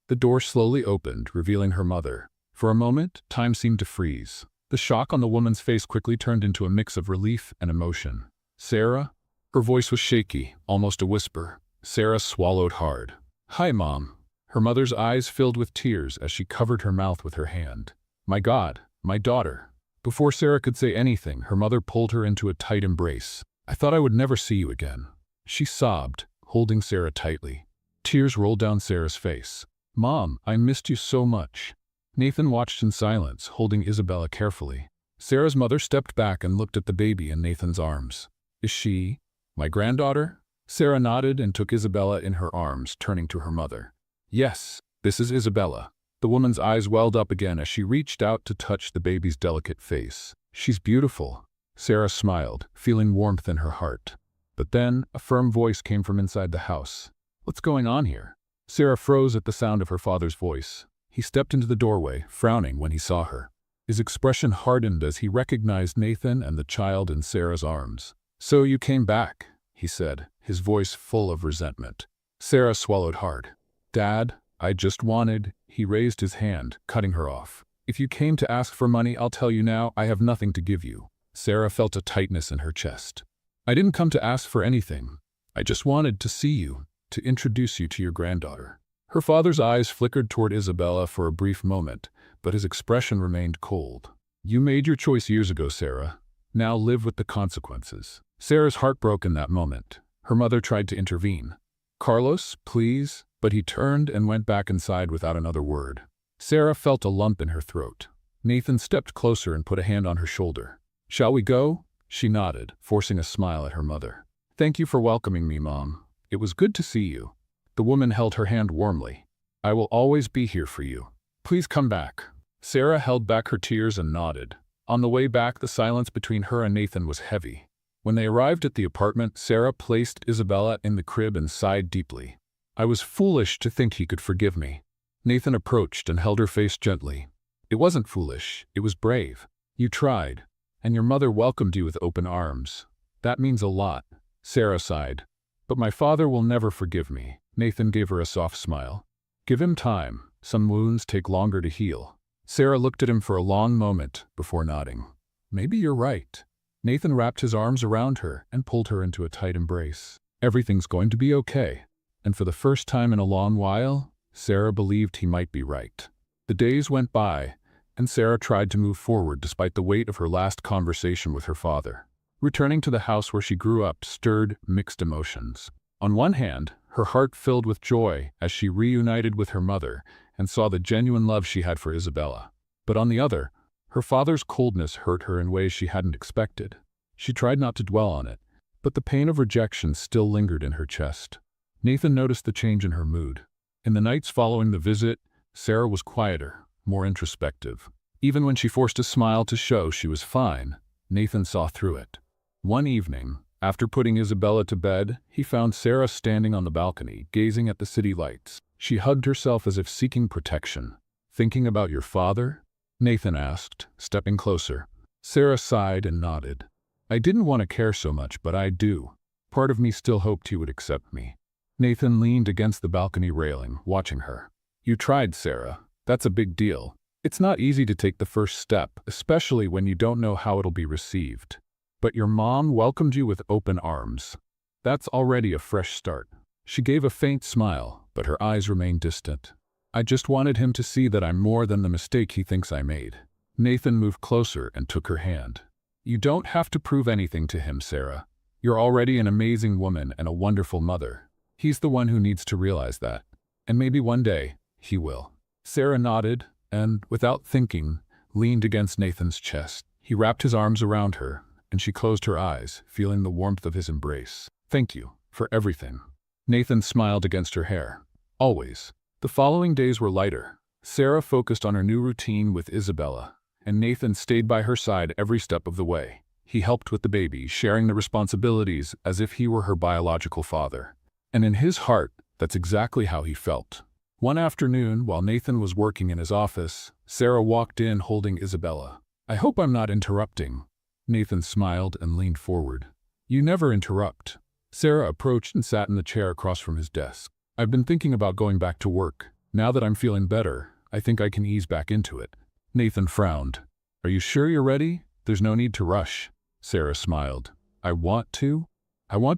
The door slowly opened, revealing her mother. For a moment, time seemed to freeze. The shock on the woman's face quickly turned into a mix of relief and emotion. "Sarah?" Her voice was shaky, almost a whisper. Sarah swallowed hard. "Hi, Mom." Her mother's eyes filled with tears as she covered her mouth with her hand. "My God, my daughter." Before Sarah could say anything, her mother pulled her into a tight embrace. "I thought I would never see you again." She sobbed, holding Sarah tightly. Tears rolled down Sarah's face. "Mom, I missed you so much." Nathan watched in silence, holding Isabella carefully. Sarah's mother stepped back and looked at the baby in Nathan's arms. "Is she my granddaughter?" Sarah nodded and took Isabella in her arms, turning to her mother. "Yes, this is Isabella." The woman's eyes welled up again as she reached out to touch the baby's delicate face. "She's beautiful." Sarah smiled, feeling warmth in her heart. But then, a firm voice came from inside the house. "What's going on here?" Sarah froze at the sound of her father's voice. He stepped into the doorway, frowning when he saw her. His expression hardened as he recognized Nathan and the child in Sarah's arms. "So you came back," he said, his voice full of resentment. Sarah swallowed hard. "Dad, I just wanted—" He raised his hand, cutting her off. "If you came to ask for money, I'll tell you now, I have nothing to give you." Sarah felt a tightness in her chest. "I didn't come to ask for anything. I just wanted to see you, to introduce you to your granddaughter." Her father's eyes flickered toward Isabella for a brief moment, but his expression remained cold. "You made your choice years ago, Sarah. Now live with the consequences." Sarah's heart broke in that moment. Her mother tried to intervene. "Carlos, please," but he turned and went back inside without another word. Sarah felt a lump in her throat. Nathan stepped closer and put a hand on her shoulder. "Shall we go?" She nodded, forcing a smile at her mother. "Thank you for welcoming me, Mom. It was good to see you." The woman held her hand warmly. "I will always be here for you. Please come back." Sarah held back her tears and nodded. On the way back, the silence between her and Nathan was heavy. When they arrived at the apartment, Sarah placed Isabella in the crib and sighed deeply. "I was foolish to think he could forgive me." Nathan approached and held her face gently. "It wasn't foolish, it was brave. You tried, and your mother welcomed you with open arms. That means a lot." Sarah sighed. "But my father will never forgive me." Nathan gave her a soft smile. "Give him time. Some wounds take longer to heal." Sarah looked at him for a long moment before nodding. Maybe you're right. Nathan wrapped his arms around her and pulled her into a tight embrace. Everything's going to be okay. And for the first time in a long while, Sarah believed he might be right. The days went by, and Sarah tried to move forward despite the weight of her last conversation with her father. Returning to the house where she grew up stirred mixed emotions. On one hand, her heart filled with joy as she reunited with her mother and saw the genuine love she had for Isabella. But on the other, her father's coldness hurt her in ways she hadn't expected. She tried not to dwell on it, but the pain of rejection still lingered in her chest. Nathan noticed the change in her mood. In the nights following the visit, Sarah was quieter, more introspective. Even when she forced a smile to show she was fine, Nathan saw through it. One evening, after putting Isabella to bed, he found Sarah standing on the balcony, gazing at the city lights. She hugged herself as if seeking protection. "Thinking about your father?" Nathan asked, stepping closer. Sarah sighed and nodded. "I didn't want to care so much, but I do. Part of me still hoped he would accept me." Nathan leaned against the balcony railing, watching her. "You tried, Sarah. That's a big deal. It's not easy to take the first step, especially when you don't know how it'll be received. But your mom welcomed you with open arms. That's already a fresh start." She gave a faint smile, but her eyes remained distant. "I just wanted him to see that I'm more than the mistake he thinks I made." Nathan moved closer and took her hand. "You don't have to prove anything to him, Sarah. You're already an amazing woman and a wonderful mother. He's the one who needs to realize that. And maybe one day, he will." Sarah nodded and, without thinking, leaned against Nathan's chest. He wrapped his arms around her, and she closed her eyes, feeling the warmth of his embrace. "Thank you for everything." Nathan smiled against her hair. "Always." The following days were lighter. Sarah focused on her new routine with Isabella, and Nathan stayed by her side every step of the way. He helped with the baby, sharing the responsibilities as if he were her biological father. And in his heart, that's exactly how he felt. One afternoon, while Nathan was working in his office, Sarah walked in holding Isabella. "I hope I'm not interrupting." Nathan smiled and leaned forward. "You never interrupt." Sarah approached and sat in the chair across from his desk. "I've been thinking about going back to work. Now that I'm feeling better, I think I can ease back into it." Nathan frowned. "Are you sure you're ready? There's no need to rush." Sarah smiled. I want to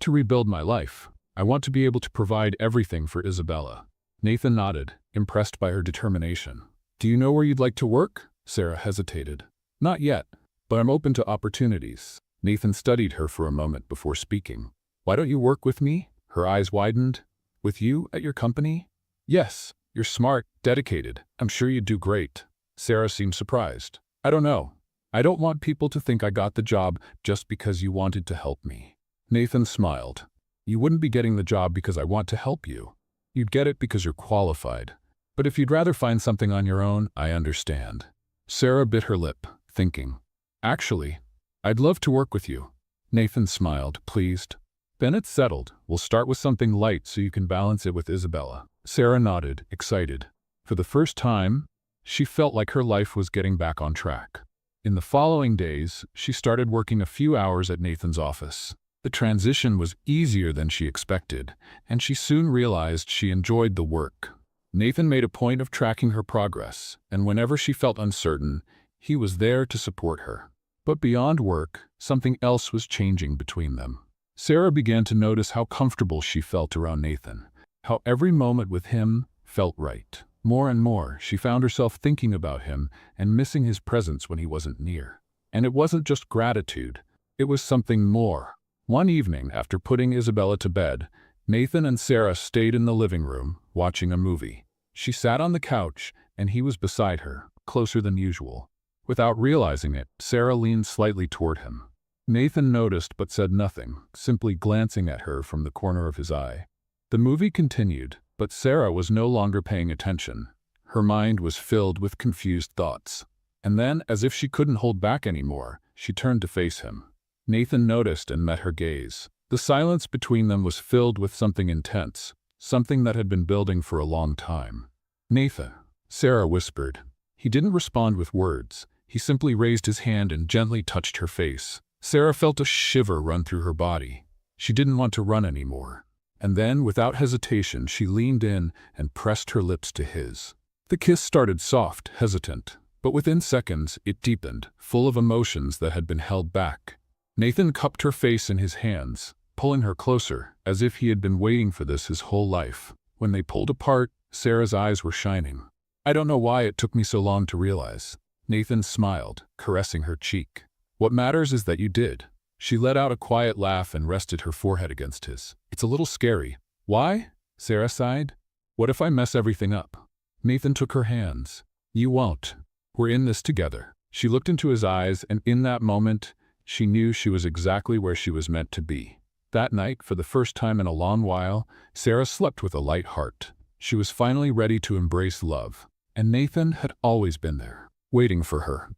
rebuild my life. I want to be able to provide everything for Isabella." Nathan nodded, impressed by her determination. "Do you know where you'd like to work?" Sarah hesitated. "Not yet, but I'm open to opportunities." Nathan studied her for a moment before speaking. "Why don't you work with me?" Her eyes widened. "With you at your company?" "Yes. You're smart, dedicated. I'm sure you'd do great." Sarah seemed surprised. "I don't know. I don't want people to think I got the job just because you wanted to help me." Nathan smiled. "You wouldn't be getting the job because I want to help you. You'd get it because you're qualified. But if you'd rather find something on your own, I understand." Sarah bit her lip, thinking, "Actually, I'd love to work with you." Nathan smiled, pleased. "Then it's settled. We'll start with something light so you can balance it with Isabella." Sarah nodded, excited. For the first time, she felt like her life was getting back on track. In the following days, she started working a few hours at Nathan's office. The transition was easier than she expected, and she soon realized she enjoyed the work. Nathan made a point of tracking her progress, and whenever she felt uncertain, he was there to support her. But beyond work, something else was changing between them. Sarah began to notice how comfortable she felt around Nathan, how every moment with him felt right. More and more, she found herself thinking about him and missing his presence when he wasn't near. And it wasn't just gratitude, it was something more. One evening, after putting Isabella to bed, Nathan and Sarah stayed in the living room, watching a movie. She sat on the couch, and he was beside her, closer than usual. Without realizing it, Sarah leaned slightly toward him. Nathan noticed but said nothing, simply glancing at her from the corner of his eye. The movie continued, but Sarah was no longer paying attention. Her mind was filled with confused thoughts. And then, as if she couldn't hold back anymore, she turned to face him. Nathan noticed and met her gaze. The silence between them was filled with something intense, something that had been building for a long time. "Nathan," Sarah whispered. He didn't respond with words. He simply raised his hand and gently touched her face. Sarah felt a shiver run through her body. She didn't want to run anymore. And then, without hesitation, she leaned in and pressed her lips to his. The kiss started soft, hesitant, But within seconds, it deepened, full of emotions that had been held back. Nathan cupped her face in his hands, pulling her closer, as if he had been waiting for this his whole life. When they pulled apart, Sarah's eyes were shining. "I don't know why it took me so long to realize." Nathan smiled, caressing her cheek. "What matters is that you did." She let out a quiet laugh and rested her forehead against his. "It's a little scary." "Why?" Sarah sighed. "What if I mess everything up?" Nathan took her hands. "You won't. We're in this together." She looked into his eyes, and in that moment, she knew she was exactly where she was meant to be. That night, for the first time in a long while, Sarah slept with a light heart. She was finally ready to embrace love, and Nathan had always been there, waiting for her.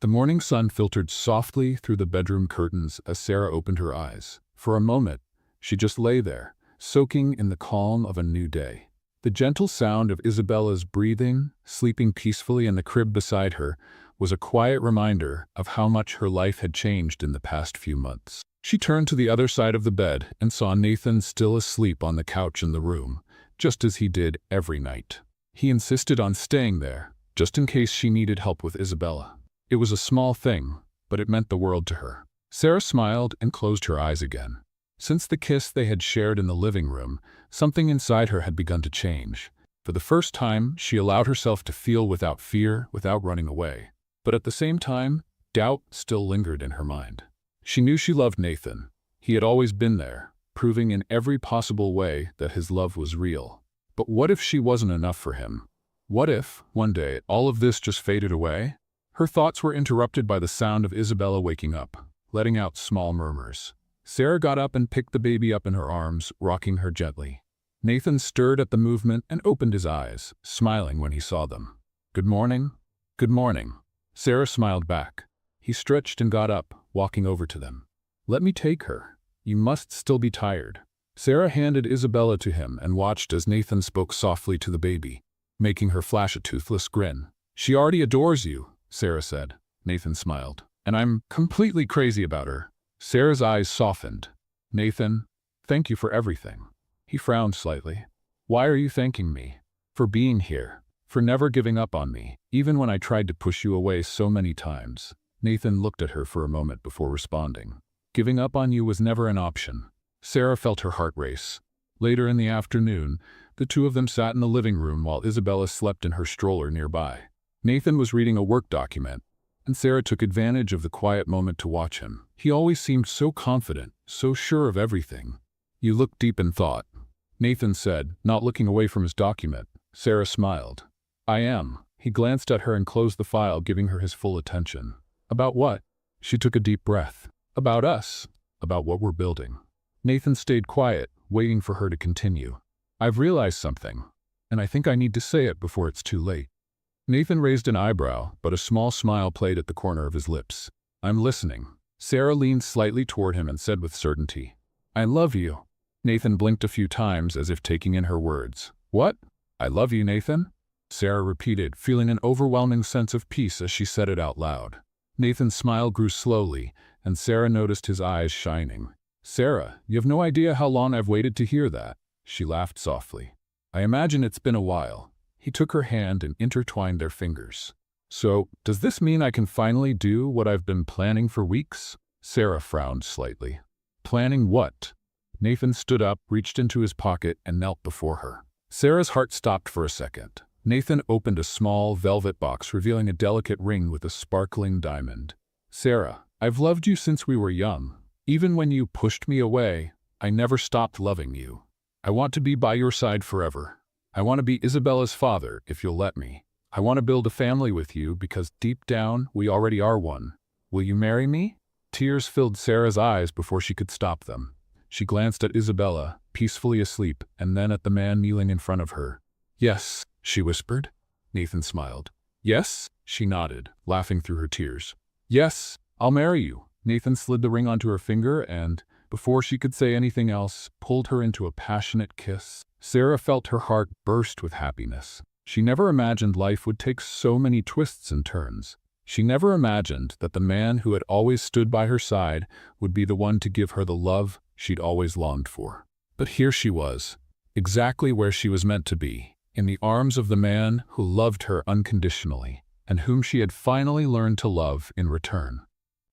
The morning sun filtered softly through the bedroom curtains as Sarah opened her eyes. For a moment, she just lay there, soaking in the calm of a new day. The gentle sound of Isabella's breathing, sleeping peacefully in the crib beside her, was a quiet reminder of how much her life had changed in the past few months. She turned to the other side of the bed and saw Nathan still asleep on the couch in the room, just as he did every night. He insisted on staying there, just in case she needed help with Isabella. It was a small thing, but it meant the world to her. Sarah smiled and closed her eyes again. Since the kiss they had shared in the living room, something inside her had begun to change. For the first time, she allowed herself to feel without fear, without running away. But at the same time, doubt still lingered in her mind. She knew she loved Nathan. He had always been there, proving in every possible way that his love was real. But what if she wasn't enough for him? What if, one day, all of this just faded away? Her thoughts were interrupted by the sound of Isabella waking up, letting out small murmurs. Sarah got up and picked the baby up in her arms, rocking her gently. Nathan stirred at the movement and opened his eyes, smiling when he saw them. "Good morning." "Good morning." Sarah smiled back. He stretched and got up, walking over to them. "Let me take her. You must still be tired." Sarah handed Isabella to him and watched as Nathan spoke softly to the baby, making her flash a toothless grin. "She already adores you," Sarah said. Nathan smiled. "And I'm completely crazy about her." Sarah's eyes softened. "Nathan, thank you for everything." He frowned slightly. "Why are you thanking me?" "For being here. For never giving up on me, even when I tried to push you away so many times." Nathan looked at her for a moment before responding. "Giving up on you was never an option." Sarah felt her heart race. Later in the afternoon, the two of them sat in the living room while Isabella slept in her stroller nearby. Nathan was reading a work document, and Sarah took advantage of the quiet moment to watch him. He always seemed so confident, so sure of everything. "You look deep in thought," Nathan said, not looking away from his document. Sarah smiled. "I am." He glanced at her and closed the file, giving her his full attention. "About what?" She took a deep breath. "About us. About what we're building." Nathan stayed quiet, waiting for her to continue. "I've realized something, and I think I need to say it before it's too late." Nathan raised an eyebrow, but a small smile played at the corner of his lips. "I'm listening." Sarah leaned slightly toward him and said with certainty, "I love you." Nathan blinked a few times as if taking in her words. "What? I love you, Nathan?" Sarah repeated, feeling an overwhelming sense of peace as she said it out loud. Nathan's smile grew slowly, and Sarah noticed his eyes shining. "Sarah, you have no idea how long I've waited to hear that." She laughed softly. "I imagine it's been a while." He took her hand and intertwined their fingers. "So, does this mean I can finally do what I've been planning for weeks?" Sarah frowned slightly. "Planning what?" Nathan stood up, reached into his pocket, and knelt before her. Sarah's heart stopped for a second. Nathan opened a small velvet box, revealing a delicate ring with a sparkling diamond. "Sarah, I've loved you since we were young. Even when you pushed me away, I never stopped loving you. I want to be by your side forever. I want to be Isabella's father, if you'll let me. I want to build a family with you because deep down, we already are one. Will you marry me?" Tears filled Sarah's eyes before she could stop them. She glanced at Isabella, peacefully asleep, and then at the man kneeling in front of her. "Yes," she whispered. Nathan smiled. "Yes?" She nodded, laughing through her tears. "Yes, I'll marry you." Nathan slid the ring onto her finger and, before she could say anything else, pulled her into a passionate kiss. Sarah felt her heart burst with happiness. She never imagined life would take so many twists and turns. She never imagined that the man who had always stood by her side would be the one to give her the love she'd always longed for. But here she was, exactly where she was meant to be, in the arms of the man who loved her unconditionally. and whom she had finally learned to love in return.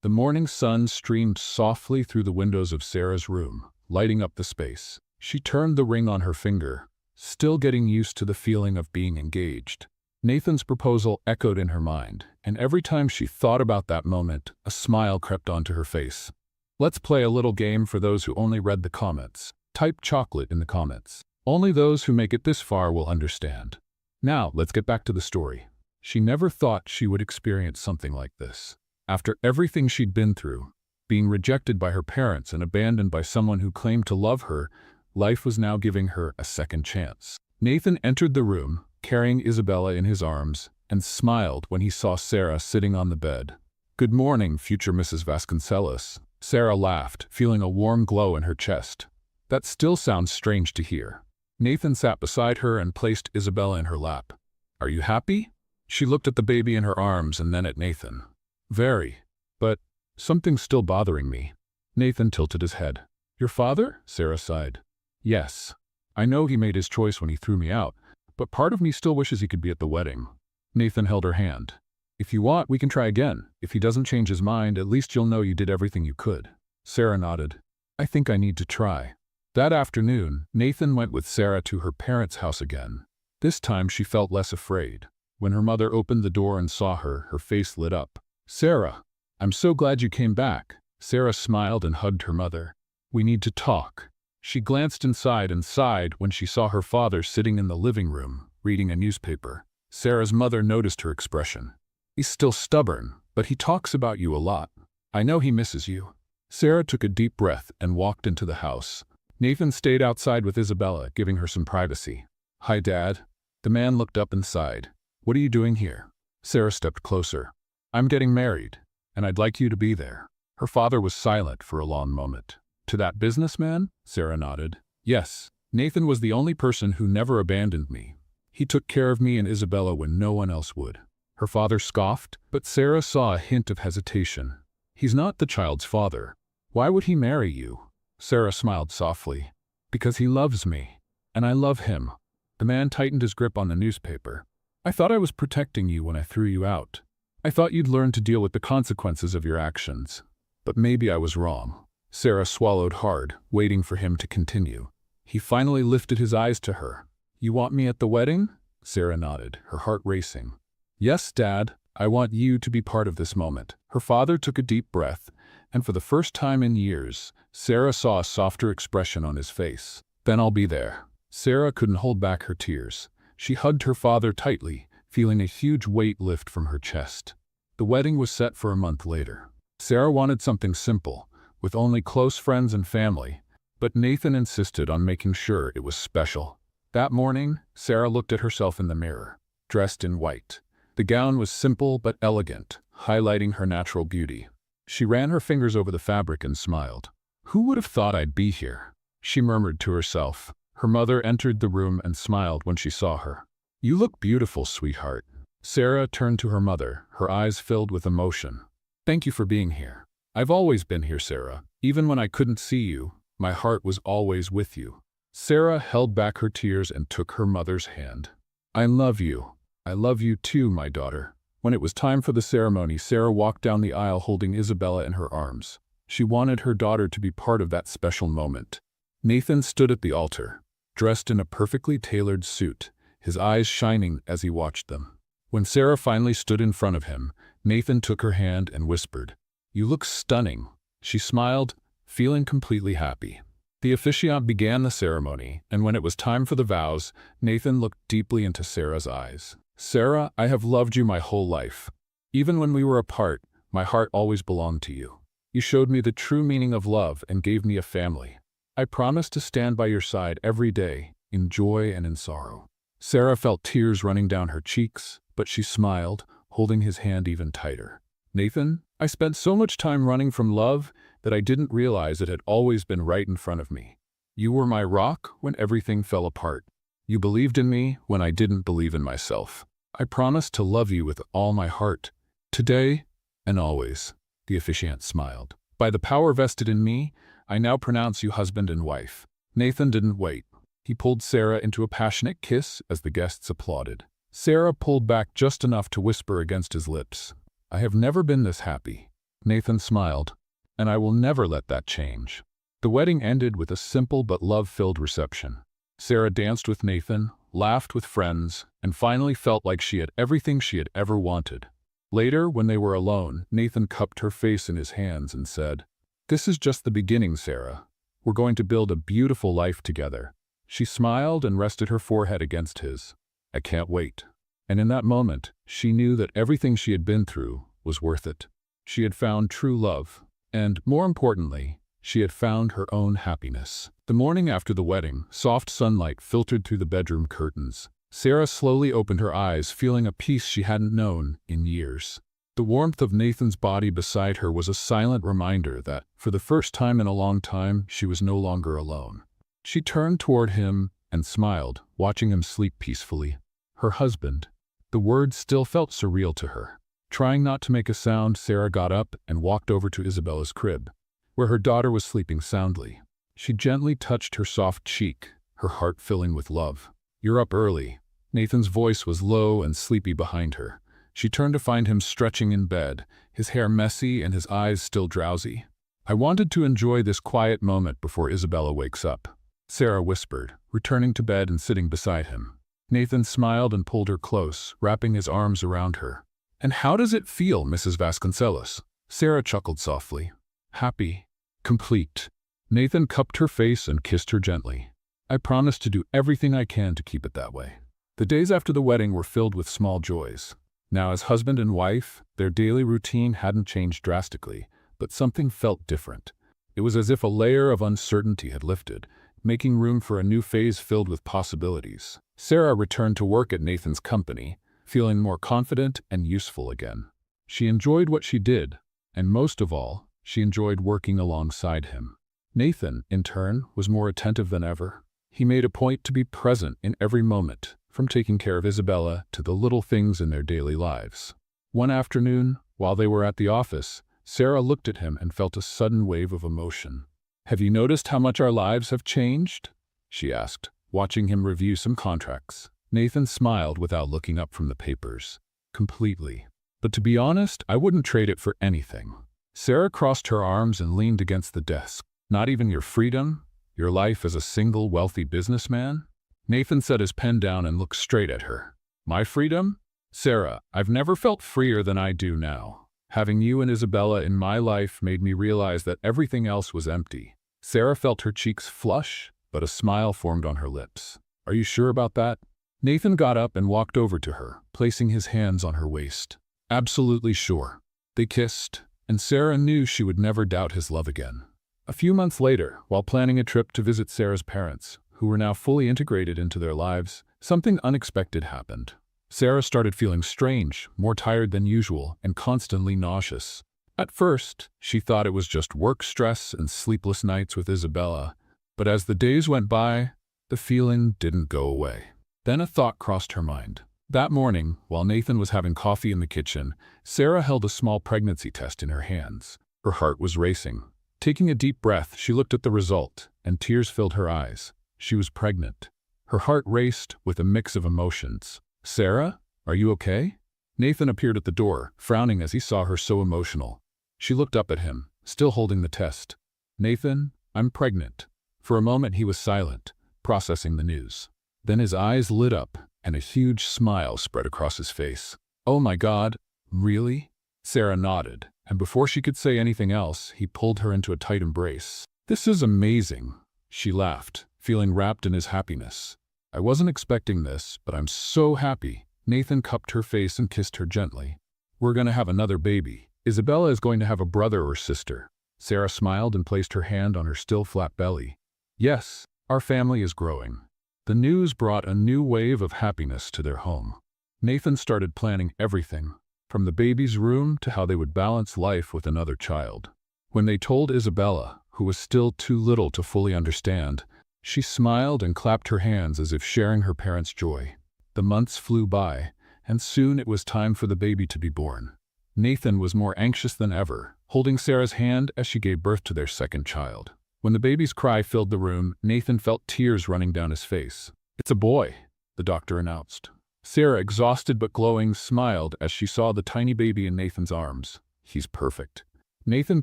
The morning sun streamed softly through the windows of Sarah's room, lighting up the space. She turned the ring on her finger, still getting used to the feeling of being engaged. Nathan's proposal echoed in her mind, and every time she thought about that moment, a smile crept onto her face. Let's play a little game for those who only read the comments. Type chocolate in the comments. Only those who make it this far will understand. Now, let's get back to the story. She never thought she would experience something like this. After everything she'd been through, being rejected by her parents and abandoned by someone who claimed to love her, life was now giving her a second chance. Nathan entered the room, carrying Isabella in his arms, and smiled when he saw Sarah sitting on the bed. "Good morning, future Mrs. Vasconcelos." Sarah laughed, feeling a warm glow in her chest. "That still sounds strange to hear." Nathan sat beside her and placed Isabella in her lap. "Are you happy?" She looked at the baby in her arms and then at Nathan. "Very. But something's still bothering me." Nathan tilted his head. "Your father?" Sarah sighed. "Yes. I know he made his choice when he threw me out, but part of me still wishes he could be at the wedding." Nathan held her hand. "If you want, we can try again. If he doesn't change his mind, at least you'll know you did everything you could." Sarah nodded. "I think I need to try." That afternoon, Nathan went with Sarah to her parents' house again. This time she felt less afraid. When her mother opened the door and saw her, her face lit up. "Sarah, I'm so glad you came back." Sarah smiled and hugged her mother. "We need to talk." She glanced inside and sighed when she saw her father sitting in the living room, reading a newspaper. Sarah's mother noticed her expression. "He's still stubborn, but he talks about you a lot. I know he misses you." Sarah took a deep breath and walked into the house. Nathan stayed outside with Isabella, giving her some privacy. "Hi, Dad." The man looked up and sighed. "What are you doing here?" Sarah stepped closer. "I'm getting married, and I'd like you to be there." Her father was silent for a long moment. "To that businessman?" Sarah nodded. "Yes. Nathan was the only person who never abandoned me. He took care of me and Isabella when no one else would." Her father scoffed, but Sarah saw a hint of hesitation. "He's not the child's father. Why would he marry you?" Sarah smiled softly. "Because he loves me, and I love him." The man tightened his grip on the newspaper. "I thought I was protecting you when I threw you out. I thought you'd learn to deal with the consequences of your actions. But maybe I was wrong." Sarah swallowed hard, waiting for him to continue. He finally lifted his eyes to her. "You want me at the wedding?" Sarah nodded, her heart racing. "Yes, Dad. I want you to be part of this moment." Her father took a deep breath, and for the first time in years, Sarah saw a softer expression on his face. "Then I'll be there." Sarah couldn't hold back her tears. She hugged her father tightly, feeling a huge weight lift from her chest. The wedding was set for a month later. Sarah wanted something simple, with only close friends and family, but Nathan insisted on making sure it was special. That morning, Sarah looked at herself in the mirror, dressed in white. The gown was simple but elegant, highlighting her natural beauty. She ran her fingers over the fabric and smiled. "Who would have thought I'd be here?" she murmured to herself. Her mother entered the room and smiled when she saw her. "You look beautiful, sweetheart." Sarah turned to her mother, her eyes filled with emotion. "Thank you for being here." "I've always been here, Sarah. Even when I couldn't see you, my heart was always with you." Sarah held back her tears and took her mother's hand. "I love you. I love you too, my daughter." When it was time for the ceremony, Sarah walked down the aisle holding Isabella in her arms. She wanted her daughter to be part of that special moment. Nathan stood at the altar, dressed in a perfectly tailored suit, his eyes shining as he watched them. When Sarah finally stood in front of him, Nathan took her hand and whispered, "You look stunning." She smiled, feeling completely happy. The officiant began the ceremony, and when it was time for the vows, Nathan looked deeply into Sarah's eyes. "Sarah, I have loved you my whole life. Even when we were apart, my heart always belonged to you. You showed me the true meaning of love and gave me a family. I promise to stand by your side every day, in joy and in sorrow." Sarah felt tears running down her cheeks, but she smiled, holding his hand even tighter. "Nathan, I spent so much time running from love that I didn't realize it had always been right in front of me. You were my rock when everything fell apart. You believed in me when I didn't believe in myself. I promise to love you with all my heart, today and always." The officiant smiled. "By the power vested in me, I now pronounce you husband and wife." Nathan didn't wait. He pulled Sarah into a passionate kiss as the guests applauded. Sarah pulled back just enough to whisper against his lips, "I have never been this happy." Nathan smiled, "And I will never let that change." The wedding ended with a simple but love-filled reception. Sarah danced with Nathan, laughed with friends, and finally felt like she had everything she had ever wanted. Later, when they were alone, Nathan cupped her face in his hands and said, "This is just the beginning, Sarah. We're going to build a beautiful life together." She smiled and rested her forehead against his. "I can't wait." And in that moment, she knew that everything she had been through was worth it. She had found true love, and, more importantly, she had found her own happiness. The morning after the wedding, soft sunlight filtered through the bedroom curtains. Sarah slowly opened her eyes, feeling a peace she hadn't known in years. The warmth of Nathan's body beside her was a silent reminder that, for the first time in a long time, she was no longer alone. She turned toward him and smiled, watching him sleep peacefully. Her husband. The words still felt surreal to her. Trying not to make a sound, Sarah got up and walked over to Isabella's crib, where her daughter was sleeping soundly. She gently touched her soft cheek, her heart filling with love. "You're up early." Nathan's voice was low and sleepy behind her. She turned to find him stretching in bed, his hair messy and his eyes still drowsy. "I wanted to enjoy this quiet moment before Isabella wakes up," Sarah whispered, returning to bed and sitting beside him. Nathan smiled and pulled her close, wrapping his arms around her. "And how does it feel, Mrs. Vasconcelos?" Sarah chuckled softly. "Happy. Complete." Nathan cupped her face and kissed her gently. "I promise to do everything I can to keep it that way." The days after the wedding were filled with small joys. Now, as husband and wife, their daily routine hadn't changed drastically, but something felt different. It was as if a layer of uncertainty had lifted, making room for a new phase filled with possibilities. Sarah returned to work at Nathan's company, feeling more confident and useful again. She enjoyed what she did, and most of all, she enjoyed working alongside him. Nathan, in turn, was more attentive than ever. He made a point to be present in every moment, from taking care of Isabella to the little things in their daily lives. One afternoon, while they were at the office, Sarah looked at him and felt a sudden wave of emotion. "Have you noticed how much our lives have changed?" she asked, watching him review some contracts. Nathan smiled without looking up from the papers. "Completely. But to be honest, I wouldn't trade it for anything." Sarah crossed her arms and leaned against the desk. "Not even your freedom? Your life as a single, wealthy businessman?" Nathan set his pen down and looked straight at her. "My freedom? Sarah, I've never felt freer than I do now. Having you and Isabella in my life made me realize that everything else was empty." Sarah felt her cheeks flush, but a smile formed on her lips. "Are you sure about that?" Nathan got up and walked over to her, placing his hands on her waist. "Absolutely sure." They kissed, and Sarah knew she would never doubt his love again. A few months later, while planning a trip to visit Sarah's parents, who were now fully integrated into their lives, something unexpected happened. Sarah started feeling strange, more tired than usual, and constantly nauseous. At first, she thought it was just work stress and sleepless nights with Isabella, but as the days went by, the feeling didn't go away. Then a thought crossed her mind. That morning, while Nathan was having coffee in the kitchen, Sarah held a small pregnancy test in her hands. Her heart was racing. Taking a deep breath, she looked at the result, and tears filled her eyes. She was pregnant. Her heart raced with a mix of emotions. "Sarah, are you okay?" Nathan appeared at the door, frowning as he saw her so emotional. She looked up at him, still holding the test. "Nathan, I'm pregnant." For a moment he was silent, processing the news. Then his eyes lit up, and a huge smile spread across his face. "Oh my God, really?" Sarah nodded, and before she could say anything else, he pulled her into a tight embrace. "This is amazing," she laughed, feeling wrapped in his happiness. "I wasn't expecting this, but I'm so happy." Nathan cupped her face and kissed her gently. "We're going to have another baby. Isabella is going to have a brother or sister." Sarah smiled and placed her hand on her still flat belly. "Yes, our family is growing." The news brought a new wave of happiness to their home. Nathan started planning everything, from the baby's room to how they would balance life with another child. When they told Isabella, who was still too little to fully understand, she smiled and clapped her hands as if sharing her parents' joy. The months flew by, and soon it was time for the baby to be born. Nathan was more anxious than ever, holding Sarah's hand as she gave birth to their second child. When the baby's cry filled the room, Nathan felt tears running down his face. "It's a boy," the doctor announced. Sarah, exhausted but glowing, smiled as she saw the tiny baby in Nathan's arms. He's perfect. Nathan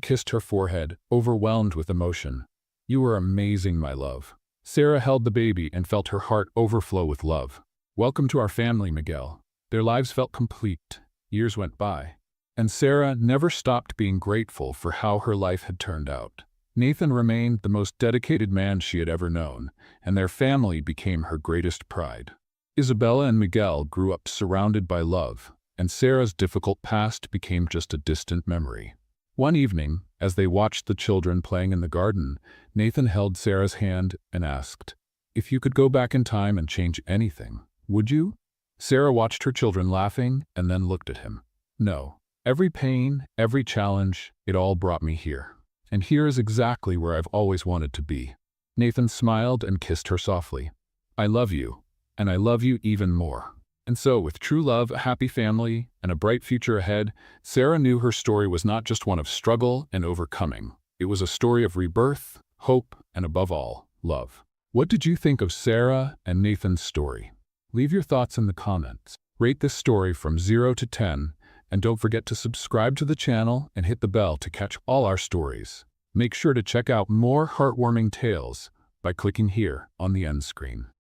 kissed her forehead, overwhelmed with emotion. You are amazing, my love. Sarah held the baby and felt her heart overflow with love. Welcome to our family, Miguel. Their lives felt complete. Years went by, and Sarah never stopped being grateful for how her life had turned out. Nathan remained the most dedicated man she had ever known, and their family became her greatest pride. Isabella and Miguel grew up surrounded by love, and Sarah's difficult past became just a distant memory. One evening, as they watched the children playing in the garden, Nathan held Sarah's hand and asked, "If you could go back in time and change anything, would you?" Sarah watched her children laughing and then looked at him. "No. Every pain, every challenge, it all brought me here. And here is exactly where I've always wanted to be." Nathan smiled and kissed her softly. "I love you, and I love you even more." And so, with true love, a happy family, and a bright future ahead, Sarah knew her story was not just one of struggle and overcoming. It was a story of rebirth, hope, and above all, love. What did you think of Sarah and Nathan's story? Leave your thoughts in the comments. Rate this story from 0 to 10, and don't forget to subscribe to the channel and hit the bell to catch all our stories. Make sure to check out more heartwarming tales by clicking here on the end screen.